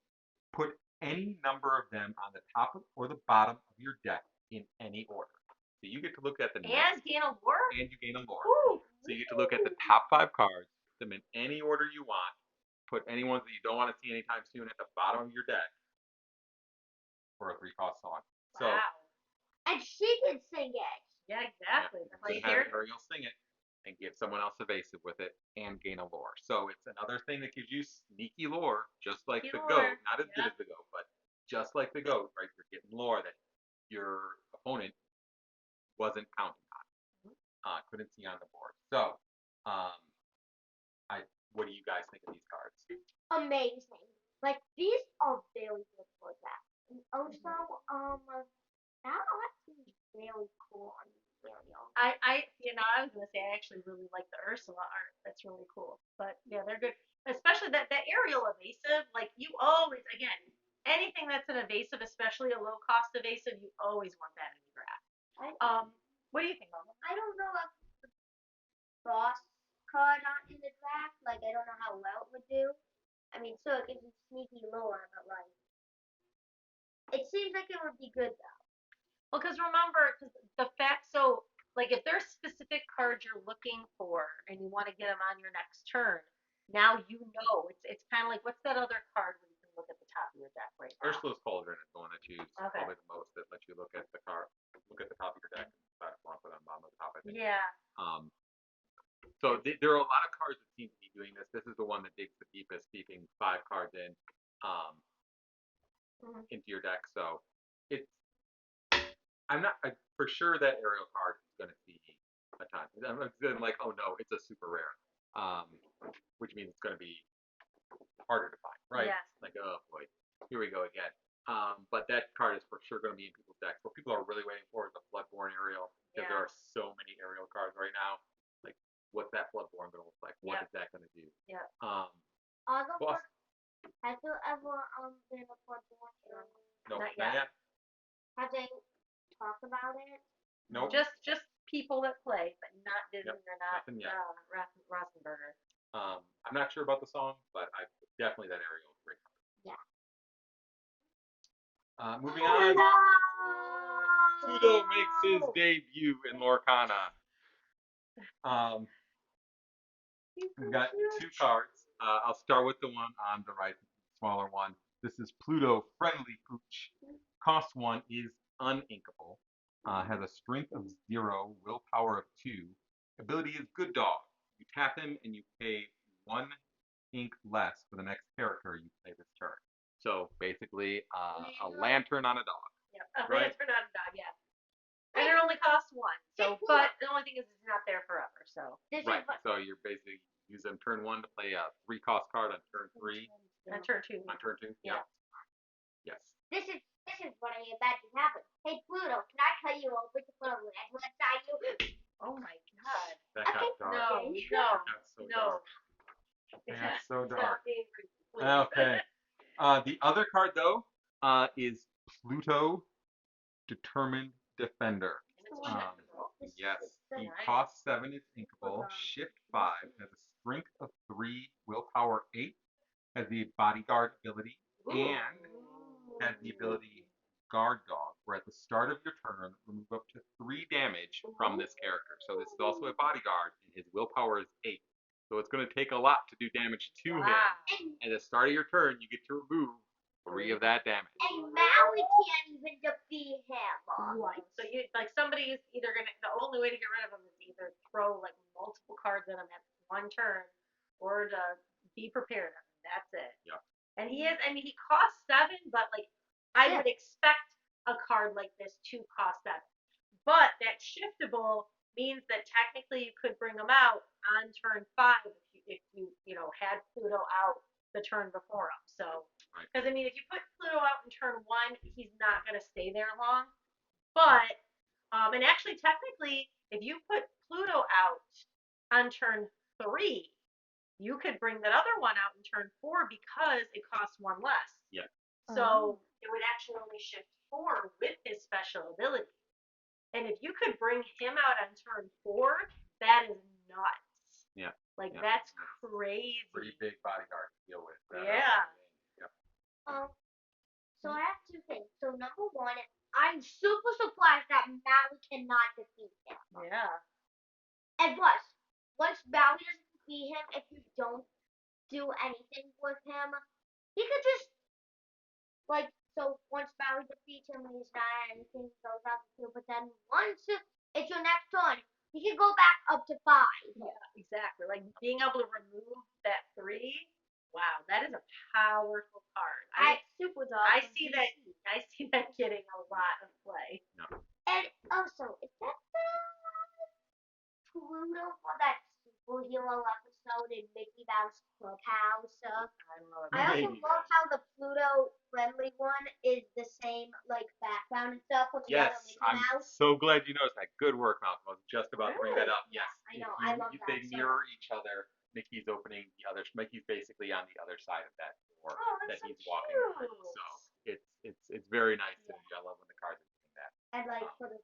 Put any number of them on the top or the bottom of your deck in any order. So you get to look at the and gain a lore. And you gain a lore. Ooh. So you get to look at the top 5 cards, put them in any order you want. Put any ones that you don't want to see anytime soon at the bottom of your deck for a 3-cost song. So, and she can sing it. Yeah, exactly. Yeah, have Ariel sing it and give someone else evasive with it and gain a lore. So it's another thing that gives you sneaky lore, just like the goat. Not as good as the goat, but just like the goat, right? You're getting lore that your opponent wasn't counting on. Couldn't see on the board. So, what do you guys think of these cards? Amazing. Like these are very good for that. And also, that art seems really cool on Ariel. I was gonna say I actually really like the Ursula art. That's really cool. But yeah, they're good. Especially that Ariel evasive. Like you always, again, anything that's an evasive, especially a low cost evasive, you always want that in your draft. What do you think, Mama? I don't know if the boss card not in the draft. Like I don't know how well it would do. I mean, so it gives you sneaky lore, but like it seems like it would be good though. Well, because remember, the fact, so like if there's specific cards you're looking for and you want to get them on your next turn, now you know it's kind of like what's that other card where you can look at the top of your deck right now? Ursula's Cauldron is the one that you use probably the most. That lets you look at the card, look at the top of your deck, and decide if you want to put on the bottom of the top. I think. Yeah. So there are a lot of cards that seem to be doing this. This is the one that digs the deepest, keeping 5 cards in into your deck. So it's I'm not for sure that Ariel card is going to see a ton. I'm like, oh no, it's a super rare, which means it's going to be harder to find, right? Yes. Like, oh boy, here we go again. But that card is for sure going to be in people's decks. What people are really waiting for is the Bloodborne Ariel, because there are so many Ariel cards right now. Like, what's that Bloodborne going to look like? What is that going to do? Yeah. Have you ever been a Bloodborne Ariel? No, not yet. Have they talked about it? No. Just people that play, but not Disney or not Rosenberger. I'm not sure about the song, but definitely that Ariel is great. Yeah. Moving on. Pluto makes his debut in Lorcana. We've got 2 cards. I'll start with the one on the right, the smaller one. This is Pluto Friendly Pooch. Cost 1 is uninkable. Has a strength of 0, willpower of 2. Ability is Good Dog. You tap him and you pay 1 ink less for the next character you play this turn. So basically, a lantern on a dog. Yeah, a lantern on a dog. Yeah. And it only costs 1. So, but the only thing is, it's not there forever. So. Right. So you're basically use them turn 1 to play a 3-cost card on turn 3. On turn 2. On turn 2. Yeah. Yes. This is what I imagine happen. Hey Pluto, can I cut you open to put a red one inside you? Oh my God. That got dark. No. That got so dark. That's so dark. Okay. The other card though is Pluto, Determined Defender. Yes, he costs 7, is inkable, shift 5, has a strength of 3, willpower 8, has the bodyguard ability, and has the ability Guard Dog, where at the start of your turn, remove up to 3 damage from this character. So this is also a bodyguard, and his willpower is 8. So it's going to take a lot to do damage to him. At the start of your turn, you get to remove 3 of that damage. And Maui can't even defeat him. Right. So you somebody is either gonna, the only way to get rid of him is either throw like multiple cards at him at one turn, or to be prepared. That's it. Yeah. And he is. I mean, he costs 7, but like I would expect a card like this to cost 7. But that shiftable means that technically you could bring him out on turn 5 if you had Pluto out the turn before him. So, because I mean, if you put Pluto out in turn 1, he's not going to stay there long. But and actually, technically, if you put Pluto out on turn 3, you could bring that other one out in turn 4 because it costs 1 less. Yeah. So it would actually only shift 4 with his special ability. And if you could bring him out on turn 4, that is nuts. Yeah. Like that's crazy. Pretty big bodyguard to deal with. Yeah. So I have 2 things. So number 1, I'm super surprised that Maui cannot defeat him. Yeah. And plus, once Maui doesn't defeat him, if you don't do anything with him, he could just so once Maui defeats him, he's not anything, he goes out the field. But then once it's your next turn, he can go back up to 5. Yeah, exactly. Like being able to remove that 3. Wow, that is a powerful card. Super dog. I see that getting a lot of play. Yeah. And also, is that the Pluto for that superhero episode in Mickey Mouse Clubhouse? I also love how the Pluto friendly one is the same background and stuff with the other Mickey Mouse. I'm so glad you noticed that. Good work, Malcolm. I was just about to bring that up. Yes. I know. I love that. They mirror each other. Mickey's opening the other. Mickey's basically on the other side of that door that he's walking through. So it's very nice. And I love when the cards are doing that. And for the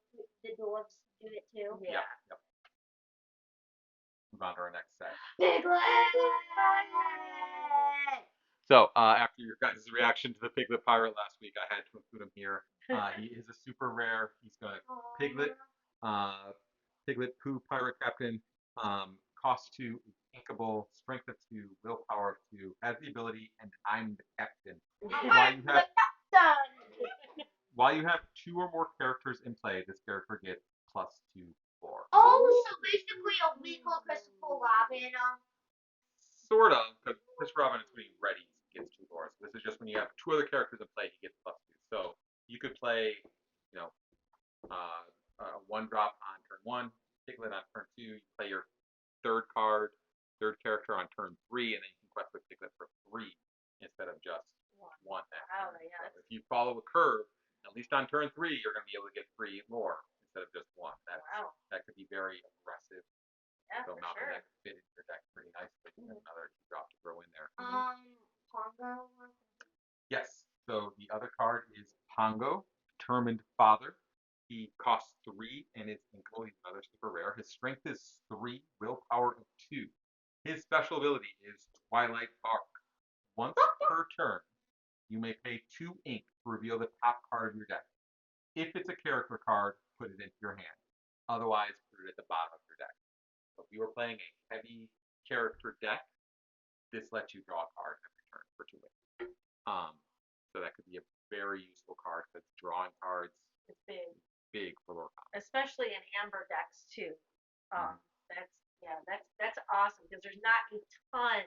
dwarves do it too. Yeah. Yep. Move on to our next set. Piglet! So after your guys' reaction to the Piglet Pirate last week, I had to include him here. He is a super rare. He's got Piglet, Piglet Pooh Pirate Captain, cost 2, inkable, strength of 2, willpower of 2, has the ability, and I'm the captain. While you have 2 or more characters in play, this character gets +2 4. Oh, so basically a weaker Christopher Robin. Sort of, because Christopher Robin is when he's ready, he gets 2 4. So this is just when you have 2 other characters in play, he gets +2. So you could play, 1 drop on turn 1, Piglet on turn 2. You play your third character on turn 3, and then you can quest with Piglet for 3 instead of just 1. So if you follow a curve, at least on turn 3, you're going to be able to get 3 more instead of just 1. That could be very aggressive. Yeah, so for Malcolm, sure. that could fit into your deck pretty nicely. Another drop to throw in there. Pongo. Yes. So the other card is Pongo, Determined Father. He costs 3 and is inkable. He's another super rare. His strength is 3, willpower of 2. His special ability is Twilight Bark. Once per turn, you may pay 2 ink to reveal the top card of your deck. If it's a character card, put it into your hand. Otherwise, put it at the bottom of your deck. So if you were playing a heavy character deck, this lets you draw a card every turn for 2 ink. So that could be a very useful card because drawing cards is big for Lorcon. Especially in amber decks too. That's awesome because there's not a ton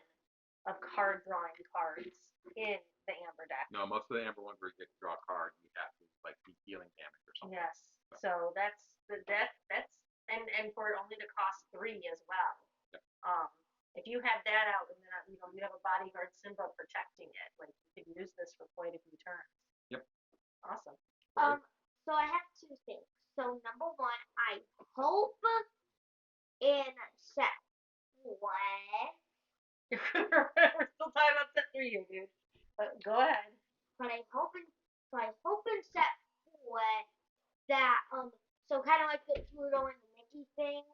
of card drawing cards in the amber deck. No, most of the amber ones where you get to draw a card, you have to be healing damage or something. Yes. So that's and for it only to cost 3 as well. Yep. If you had that out, and then you have a bodyguard Simba protecting it, like you could use this for quite a few turns. Yep. Awesome. So I have two things. So number one, I hope in set one. We're still talking about set 3 here, dude. But go ahead. But I hope in set one that so kind of like the Pluto and the Mickey thing.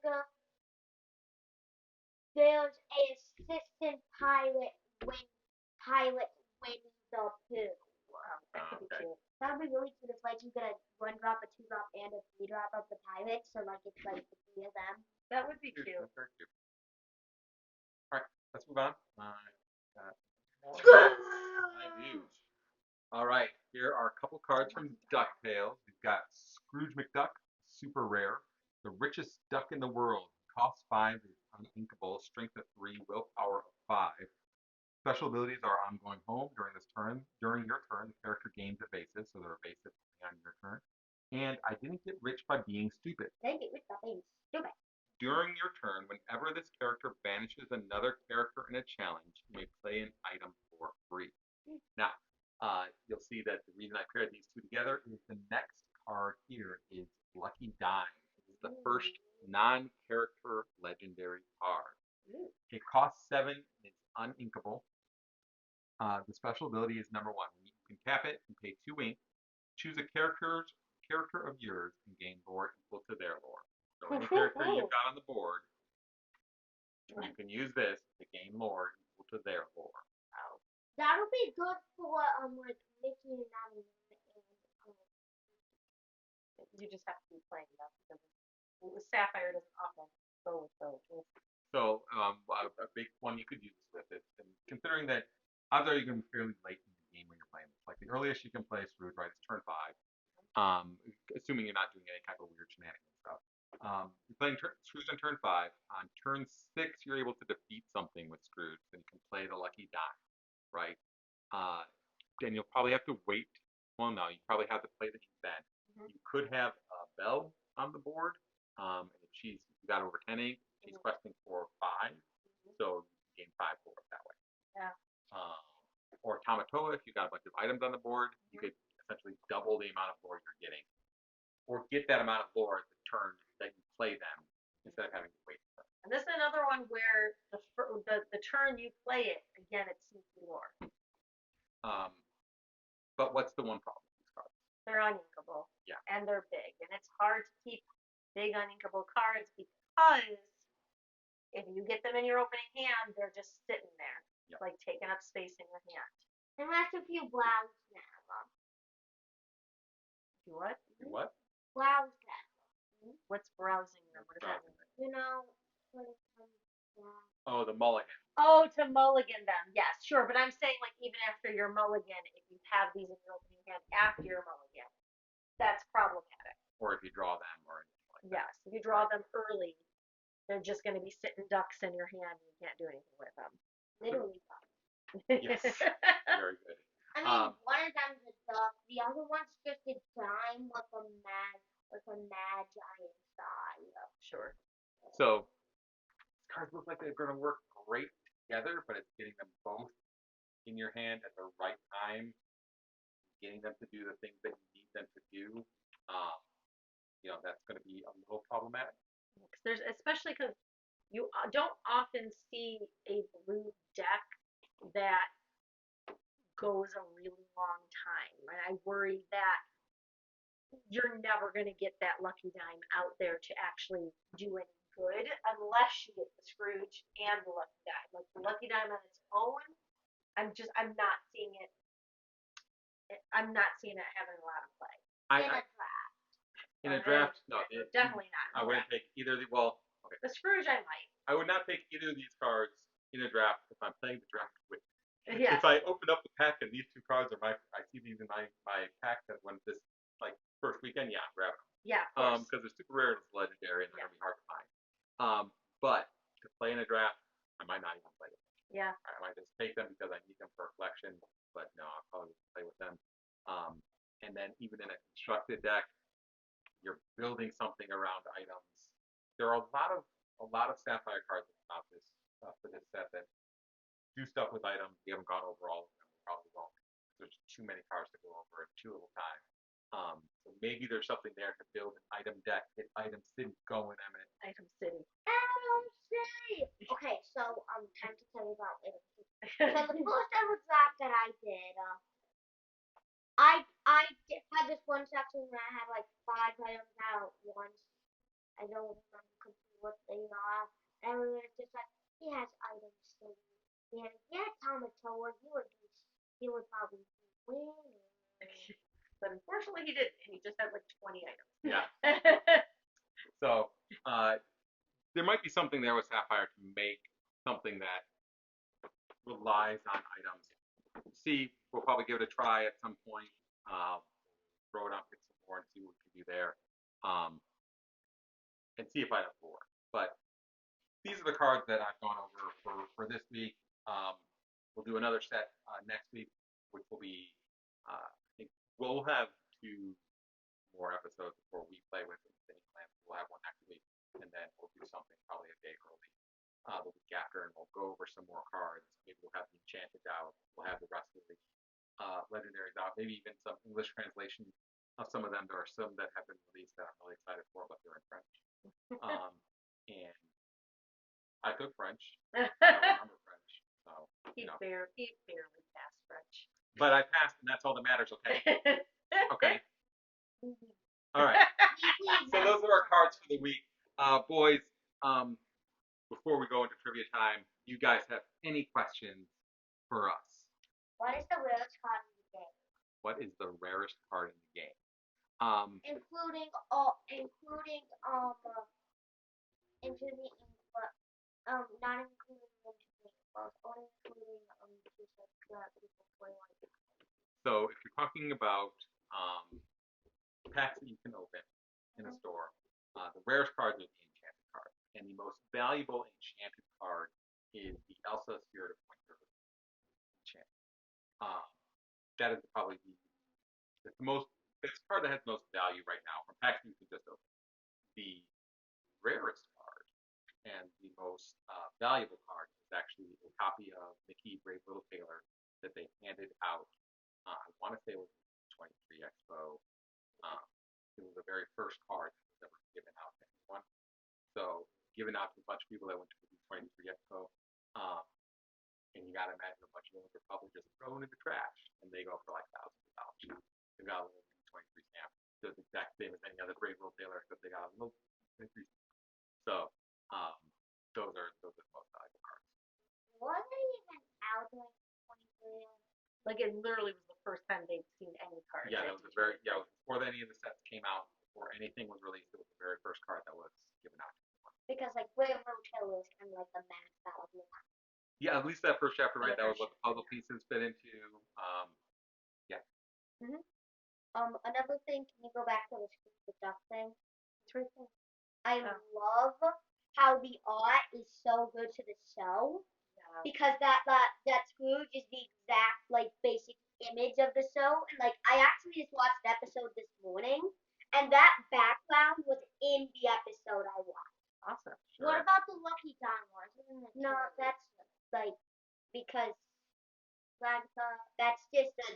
There's a assistant pilot Winnie the Pooh. That could be cute. That would be really cute if like you get a 1 drop, a 2 drop, and a 3 drop of the pilot. So like it's like the 3 of them. That would be cute. That's very cute. All right, let's move on. All right, here are a couple cards from DuckTales. We've got Scrooge McDuck, super rare. The richest duck in the world. Cost 5, is uninkable. Strength of 3, willpower of 5. Special abilities are I'm going home during this turn. During your turn, the character gains evasive, so they're evasive on your turn. And I didn't get rich by being stupid. They get rich by being stupid. During your turn, whenever this character banishes another character in a challenge, you may play an item for free. Now, you'll see that the reason I paired these two together is the next card here is Lucky Dime. This is the first non-character legendary card. It costs 7, it's uninkable. The special ability is number 1. You can tap it and pay 2 ink. Choose a character of yours and gain lore equal to their lore. So any character you've got on the board, you can use this to gain lore equal to their lore. That'll be good for like Mickey and Natalie. You just have to be playing that because Sapphire doesn't often go with those. So a big one you could use this with it, and considering that odds are you're going to be fairly late in the game when you're playing this. Like the earliest you can play Scrooge, right, is turn 5. Assuming you're not doing any kind of weird shenanigans stuff. You're playing Scrooge on turn 5. On turn 6, you're able to defeat something with Scrooge, and you can play the Lucky Dime, right? Then you'll probably have to wait. Well, no, you probably have to play the event. You could have Belle on the board. If you got over 10 ink, she's questing for 5, so you gain 5 for it that way. Yeah. Or Tamatoa, if you got a bunch of items on the board, you could essentially double the amount of lore you're getting, or get that amount of lore the turn that you play them instead of having to wait. And this is another one where the turn you play it, again, it's sneaky lore. But what's the one problem with these cards? They're uninkable. Yeah. And they're big, and it's hard to keep big uninkable cards because if you get them in your opening hand, they're just sitting there, like taking up space in your hand. Unless if you browse them. You what? You what? Browse them. What's browsing them? What does that mean? You know, Oh, the mulligan. Oh, to mulligan them. Yes, sure. But I'm saying, like, even after your mulligan, if you have these in your opening hand after your mulligan, that's problematic. Or if you draw them or anything like that. Yes, if you draw them early, they're just going to be sitting ducks in your hand and you can't do anything with them. Literally. Yes. Very good. I mean, one of them's a duck, the other one's just a dime with a magi inside. Sure. So these cards look like they're going to work great together, but it's getting them both in your hand at the right time, getting them to do the things that you need them to do. That's going to be a little problematic. There's especially because you don't often see a blue deck that goes a really long time, and I worry that you're never going to get that Lucky Dime out there to actually do any good unless you get the Scrooge and the Lucky Dime. Like the Lucky Dime on its own, I'm not seeing it. I'm not seeing it having a lot of play. In a draft, no, definitely not. I wouldn't take either of the. Well, okay. The Scrooge, I might. I would not take either of these cards in a draft if I'm playing the draft with. Yes. If I open up the pack and these two cards are I see these in my pack that when this like first weekend, yeah, grab them. Yeah. Because they're super rare and it's legendary and they're gonna be hard to find. But to play in a draft, I might not even play them. Yeah. I might just take them because I need them for a collection, but no, I'll probably play with them. And then even in a constructed deck, you're building something around items. there are a lot of sapphire cards about this for this set that do stuff with items. We haven't gone over all of them. We probably won't. There's too many cards to go over in too little time. So maybe there's something there to build an item deck, get item city going, Emmett. Item City. Adam City. Okay, so time to tell you about it. So the first ever draft that I did, had this one section where I had like 5 items out once. I don't remember completely what they are. And we were just like, he has items city. And yeah, Tamatoa, he would probably win. But unfortunately, he didn't. And he just had like 20 items. Yeah. So there might be something there with Sapphire to make something that relies on items. See, we'll probably give it a try at some point. Throw it on Pixel 4 and see what we can do there. And see if items will work. But these are the cards that I've gone over for this week. We'll do another set next week, which will be, I think we'll have 2 more episodes before we play with Into the Inklands. We'll have one next week, and then we'll do something probably a day early the week after, and we'll go over some more cards. Maybe we'll have the Enchanted out. We'll have the rest of the Legendaries out. Maybe even some English translation of some of them. There are some that have been released that I'm really excited for, but they're in French. And I took French. I don't remember French, so He barely passed French. But I passed, and that's all that matters. Okay. Okay. All right. So those are our cards for the week, boys. Before we go into trivia time, you guys have any questions for us? What is the rarest card in the game? What is the rarest card in the game? Including Into the Inklands, not including Into the Inklands, only including people 21. So if you're talking about packs that you can open in a store, the rarest cards are the enchanted cards, and the most valuable enchanted card is the Elsa Spirit of Winter enchant. That is probably the most. It's the card that has the most value right now from packs you can just open. The rarest card and the most valuable card is actually a copy of Mickey Brave Little Tailor that they handed out. I want to say it was 23 Expo. It was the very first card that was ever given out to anyone. So given out to a bunch of people that went to the 23 Expo. And you gotta imagine a bunch of them are probably just thrown in the trash, and they go for like thousands of dollars now. They've got a little 23 stamp, the exact same as any other Brave Little Tailor, except they got a little 23 stamp. So those are the most valuable cards. Was it even out during 23? Like it literally was the first time they'd seen any cards. Yeah, that was it was before any of the sets came out, before anything was released. It was the very first card that was given out. Because like Brave Little Tailor is kind of like the mascot of the Yeah, at least that first chapter, right? That was what the puzzle pieces fit into. Yeah. Another thing, can you go back to the duck thing? It's right there. I love how the art is so good to the show. Yeah. Because that Scrooge is the exact like basic image of the show, and like I actually just watched the episode this morning, and that background was in the episode I watched. Awesome. Sure. What about the Lucky Dinosaurs? No, that's like because that's just a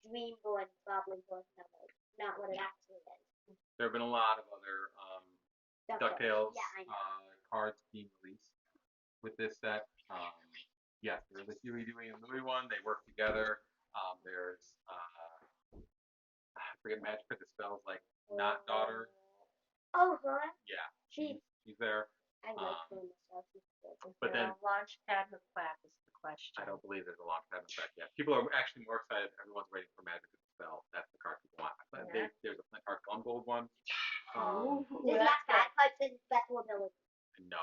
dream board probably board number, not what it actually is. There have been a lot of other DuckTales cards being released with this set. Yes, there's the Huey, Dewey, and Louie one. They work together. There's I forget Magic Pit that spells like not daughter. Oh, huh? Yeah, she's there. I like doing myself. But then Launchpad McQuack is the question. I don't believe there's a Launchpad McQuack yet. People are actually more excited. Everyone's waiting for Magic Pit to spell. That's the card people want. Yeah. There's a Flint Heart Gungold one. Is that bad cards in special ability? No.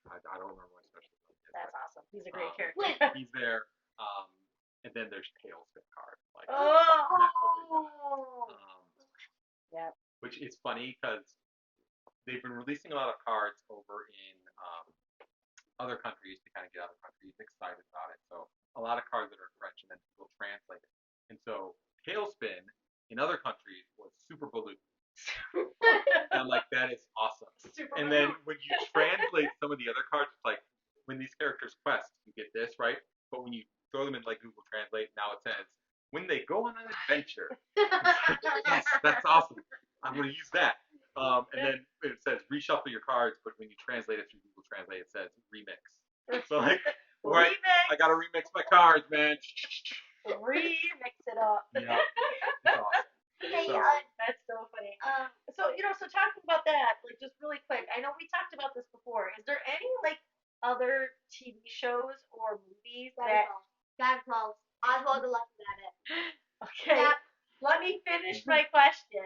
I don't remember what special ability is. That's awesome. He's a great character. He's there. And then there's Tailspin card. Like, yeah. Which is funny because they've been releasing a lot of cards over in other countries to kind of get other countries excited about it. So a lot of cards that are in French, and then people translate it. And so Tailspin in other countries was Super Baloo. And I'm like, that is awesome. Super And then when you translate some of the other cards, it's like when these characters quest, you get this, right? But when you throw them in like Google Translate, now it says when they go on an adventure. Yes, that's awesome. I'm gonna use that. And then it says reshuffle your cards, but when you translate it through Google Translate, it says remix. So like, right, I gotta remix my cards, man. Remix it up. Yeah, it's awesome. Hey, So, That's so funny. So talking about that, like just really quick, I know we talked about this before. Is there any like other TV shows or movies that? Oswald the Lucky Rabbit. Okay, Yep. let me finish my question.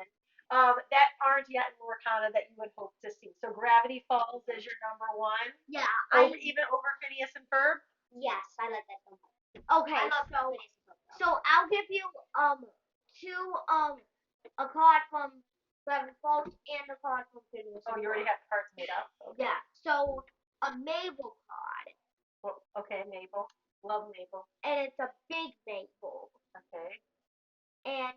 That aren't yet in Lorcana that you would hope to see. So Gravity Falls is your number one. Yeah, Even over Phineas and Ferb. yes, I like that so much. Okay, so I'll give you two a card from Gravity Falls and a card from Phineas. Oh, you already have cards made up. Okay. Yeah. So a Mabel card. Well, okay, Mabel. Love Mabel. And it's a big Mabel. Okay. And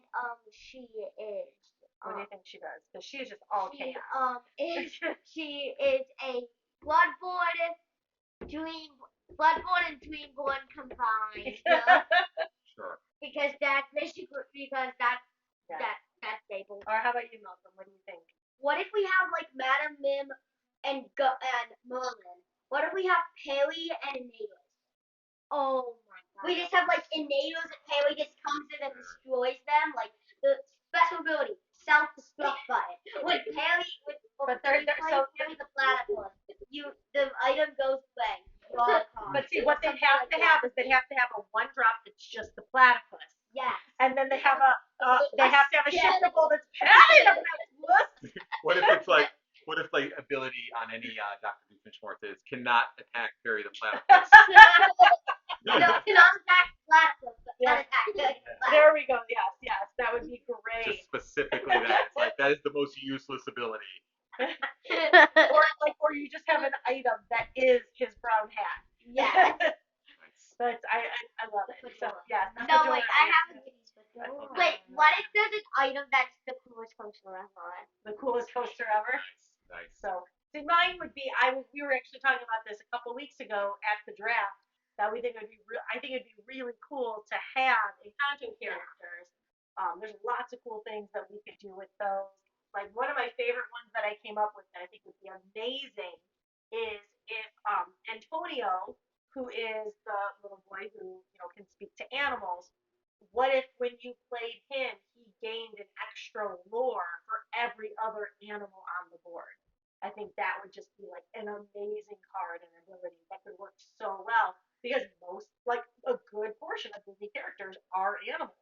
she is. What do you think she does? Because she is just all chaos. She is a Bloodborne and Dreamborn combined. sure. Because that's basically that's Mabel. Or how about you, Malcolm? What do you think? What if we have like Madame Mim and Merlin? What if we have Perry and Aeneas? Oh my god. We just have like Aeneas and Perry just comes in and destroys them. Like the special ability, self-destruct button. When Perry Perry the platypus, the item goes away. But see, what they'd have to have is they'd have to have a one drop that's just the platypus. Yes. And then they have a shiftable that's Perry the platypus. What if like ability on any Dr. Doofenshmirtz is cannot attack Perry the platypus? Cannot attack platypus, but can attack Perry the platypus. There we go. Yes, that would be great. Just specifically that. It's like that is the most useless ability. or you just have an item that is his brown hat. Yeah. But I love it. So yeah. No, wait, I have a wait. What if there's an item that's the coolest coaster ever? The coolest coaster ever. Nice. So see, mine would be we were actually talking about this a couple weeks ago at the draft. That we think I think it'd be really cool to have Encanto characters. There's lots of cool things that we could do with those. Like one of my favorite ones that I came up with that I think would be amazing is if Antonio, who is the little boy who can speak to animals, what if when you played him, he gained an extra lore for every other animal on the board? I think that would just be like an amazing card and ability that could work so well because like a good portion of Disney characters are animals.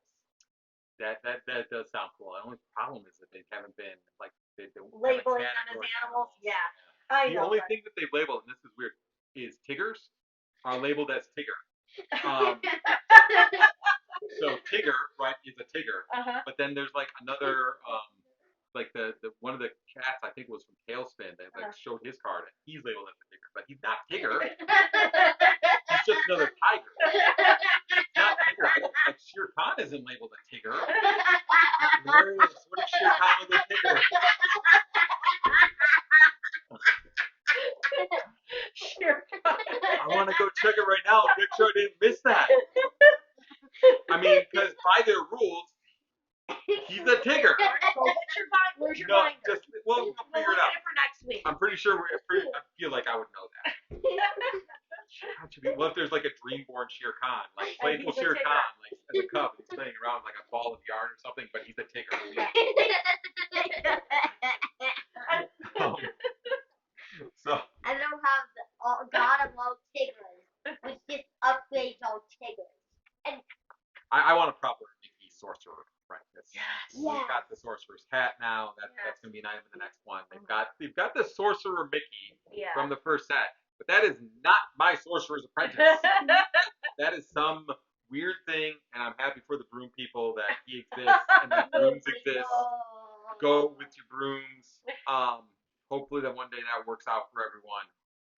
That does sound cool. The only problem is that they haven't been like they labeling them as animals. Yeah. The only thing that they've labeled, and this is weird, is Tiggers are labeled as Tigger. So Tigger, right, is a Tigger. But then there's like another like the one of the cats I think was from Tailspin that like showed his card and he's labeled as a Tigger, but he's not Tigger. He's just another tiger. He's not Tigger. Like Shere Khan isn't labeled a Tigger. Where is what is Shere Khan with a Tigger? Shere Khan. I want to go check it right now and make sure I didn't miss that. I mean, because by their rules, he's a Tigger. Where's your binder? We'll figure it out. For next week. I'm pretty sure. I feel like I would know that. What if there's like a Dreamborn Shere Khan, like playful Shere Khan, like as a cub, he's playing around with like a ball of yarn or something, but he's a Tigger. Yeah. So. I don't have the God of all Tiggers, which just upgrades all Tiggers. And I want a proper Mickey Sorcerer Apprentice. Yes. We've got the Sorcerer's Hat now. That's gonna be an item in the next one. They've got the Sorcerer Mickey from the first set, but that is not my Sorcerer's Apprentice. That is some weird thing, and I'm happy for the broom people that he exists and that brooms exist. Go with your brooms. Hopefully that one day that works out for everyone.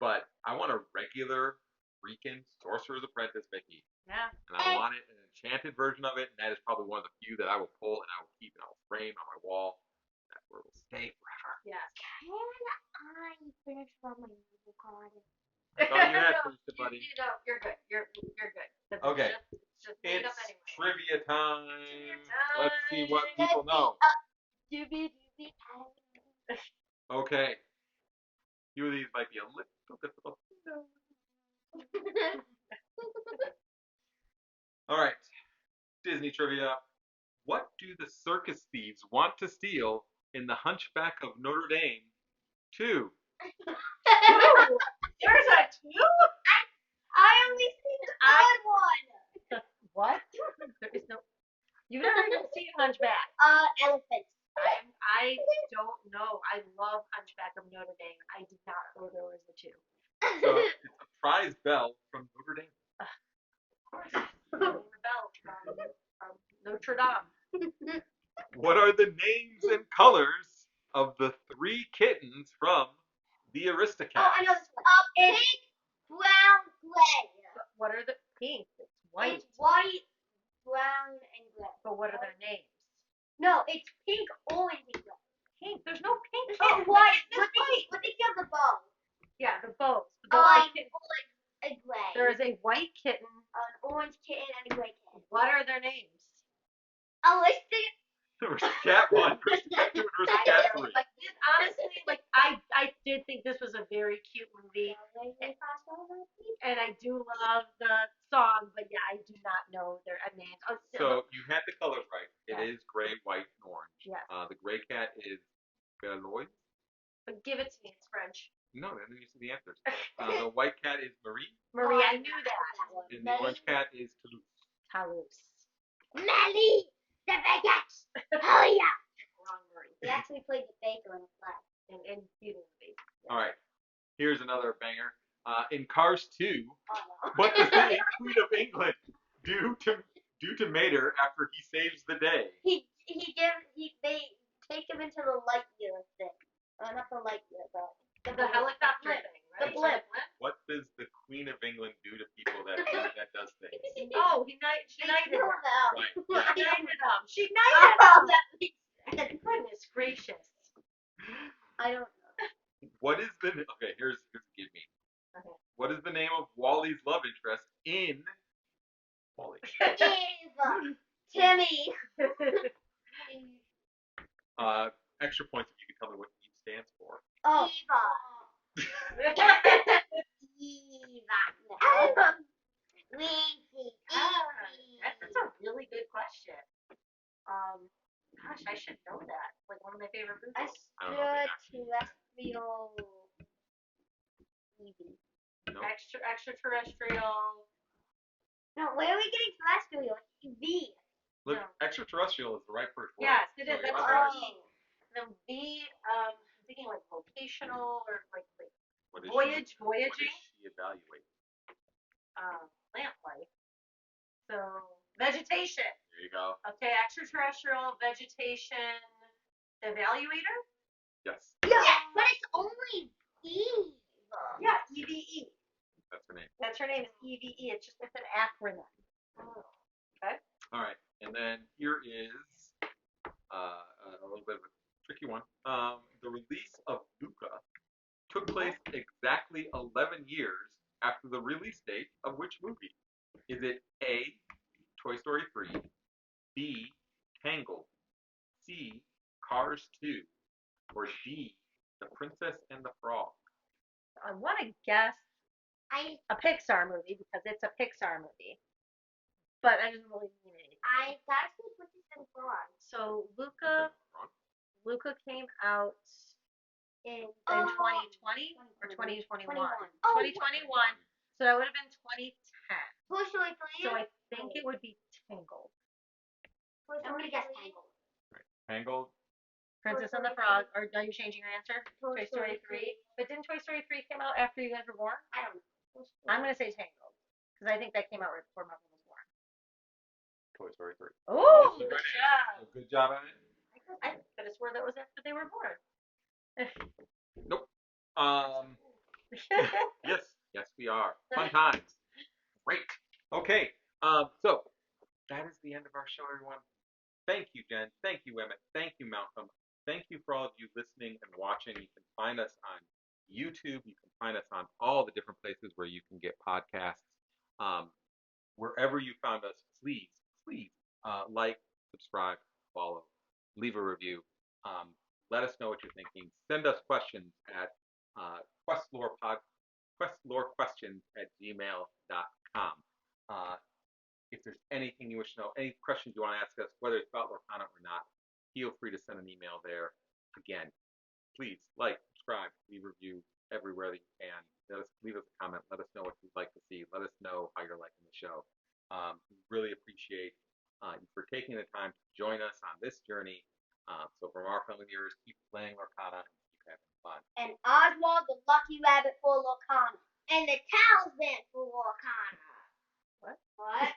But I want a regular freaking Sorcerer's Apprentice Mickey. Yeah. And I want it an enchanted version of it, and that is probably one of the few that I will pull and I will keep and I will frame on my wall. That's where it will stay forever. Yes. Can I finish on my Google card? I thought you had No, finished it, buddy. You know, you're good. You're good. 'Cause Okay. It's just made up It's anyway. trivia time. Trivia Let's see what time. people know. Doobie. Okay. A few of these might be a little difficult. All right. Disney trivia. What do the circus thieves want to steal in The Hunchback of Notre Dame 2? Two? There's a two? I only seen the third one. What? There is no. You've never even seen Hunchback. Elephants. I don't know. I love Hunchback of Notre Dame. I did not know there was a two. So it's a prize bell from Notre Dame. Of course. Rebel from Notre Dame. What are the names and colors of the 3 kittens from The Aristocats? Oh, I know this one. Pink, brown, gray. What are the pink? It's white. It's white, brown, and gray. But what are their names? No, it's pink, orange, and gray. Pink. There's no pink. It's white. What they give the bow? Yeah, the bows. The white kitten. And gray. There is a white kitten. An orange kitten and a gray kitten. What are their names? Aristocrat. Aristocrat 1, Aristocrat 2, and Aristocrat 3. Like honestly, like I did think this was a very cute movie, and I do love the song, but yeah, I do not know their names. Oh, So you had the colors right. It Yeah. is gray, white, and orange. Yes. The gray cat is Belois. But give it to me. It's French. No, then you see the answers. The white cat is Marie, Marie, I knew that. and the orange cat is Toulouse. Toulouse. Melly, the baguette. Oh yeah. Wrong Marie. He actually played the baker in the play. And Beauty and the Beast. Yeah. All right. Here's another banger. In Cars 2, Oh no. what does the Queen of England do to Mater after he saves the day? They take him into the light year thing. Not the light year, but The helicopter thing, right? The blimp. What does the Queen of England do to people that does things? Oh, she knighted them. Right. Yeah. She knighted them. She knighted them. Goodness gracious. I don't know. What is the okay? Here's give me. Okay. What is the name of Wally's love interest in Wally? Eve. Timmy. Extra points if you can tell me what Eve stands for. Oh. Eva. Eva. That's a really good question. Gosh, I should know that. Like one of my favorite movies. Extraterrestrial. Evie. No. Extraterrestrial. No, where are we getting terrestrial? V. Look, No. extraterrestrial is the right first word. Yes, it is. So That's you're right. right. The V, I'm thinking like vocational or like What is voyaging, What does she evaluate? plant life. So vegetation. There you go. Okay, extraterrestrial vegetation evaluator. Yes, Yeah, but it's only Eve. Yeah, EVE. that's her name. That's her name is EVE. It's an acronym. Okay. All right, and then here is a little bit of a tricky one. The release of Luca took place exactly 11 years after the release date of which movie? Is it A, Toy Story 3, B, Tangled, C, Cars 2, or D, The Princess and the Frog? I want to guess a Pixar movie because it's a Pixar movie, but I didn't really mean it. I gotta see what this is for. So Luca came out In 2020 or 2021? 2021. 2021. So that would have been 2010. Toy Story 3. So I think it would be Tangled. I'm gonna guess Tangled. Tangled. Princess and the Frog. Or are you changing your answer? Toy Story 3. But didn't Toy Story 3 come out after you guys were born? I don't know. I'm gonna say Tangled because I think that came out right before Marvel was born. Toy Story 3. Oh, That's the good right job. answer. So good job, Emmett. I could have swore that was after they were born. Nope. Yes, we are. Fun times. Great. Okay. So that is the end of our show, everyone. Thank you, Jen. Thank you, Emmett. Thank you, Malcolm. thank you for all of you listening and watching. You can find us on YouTube. You can find us on all the different places where you can get podcasts. Um, Wherever you found us, please like, subscribe, follow, leave a review. Um, Let us know what you're thinking. Send us questions at uh, QuestLoreQuestions@gmail.com. Uh, if there's anything you wish to know, any questions you want to ask us, whether it's about Lorcana or not, feel free to send an email there. Again, please like, subscribe, leave a review everywhere that you can. Leave us a comment. Let us know what you'd like to see. Let us know how you're liking the show. We really appreciate you for taking the time to join us on this journey. So from our family to yours, keep playing Lorcana and keep having fun. And Oswald the Lucky Rabbit for Lorcana. And the Talisman for Lorcana. What? What?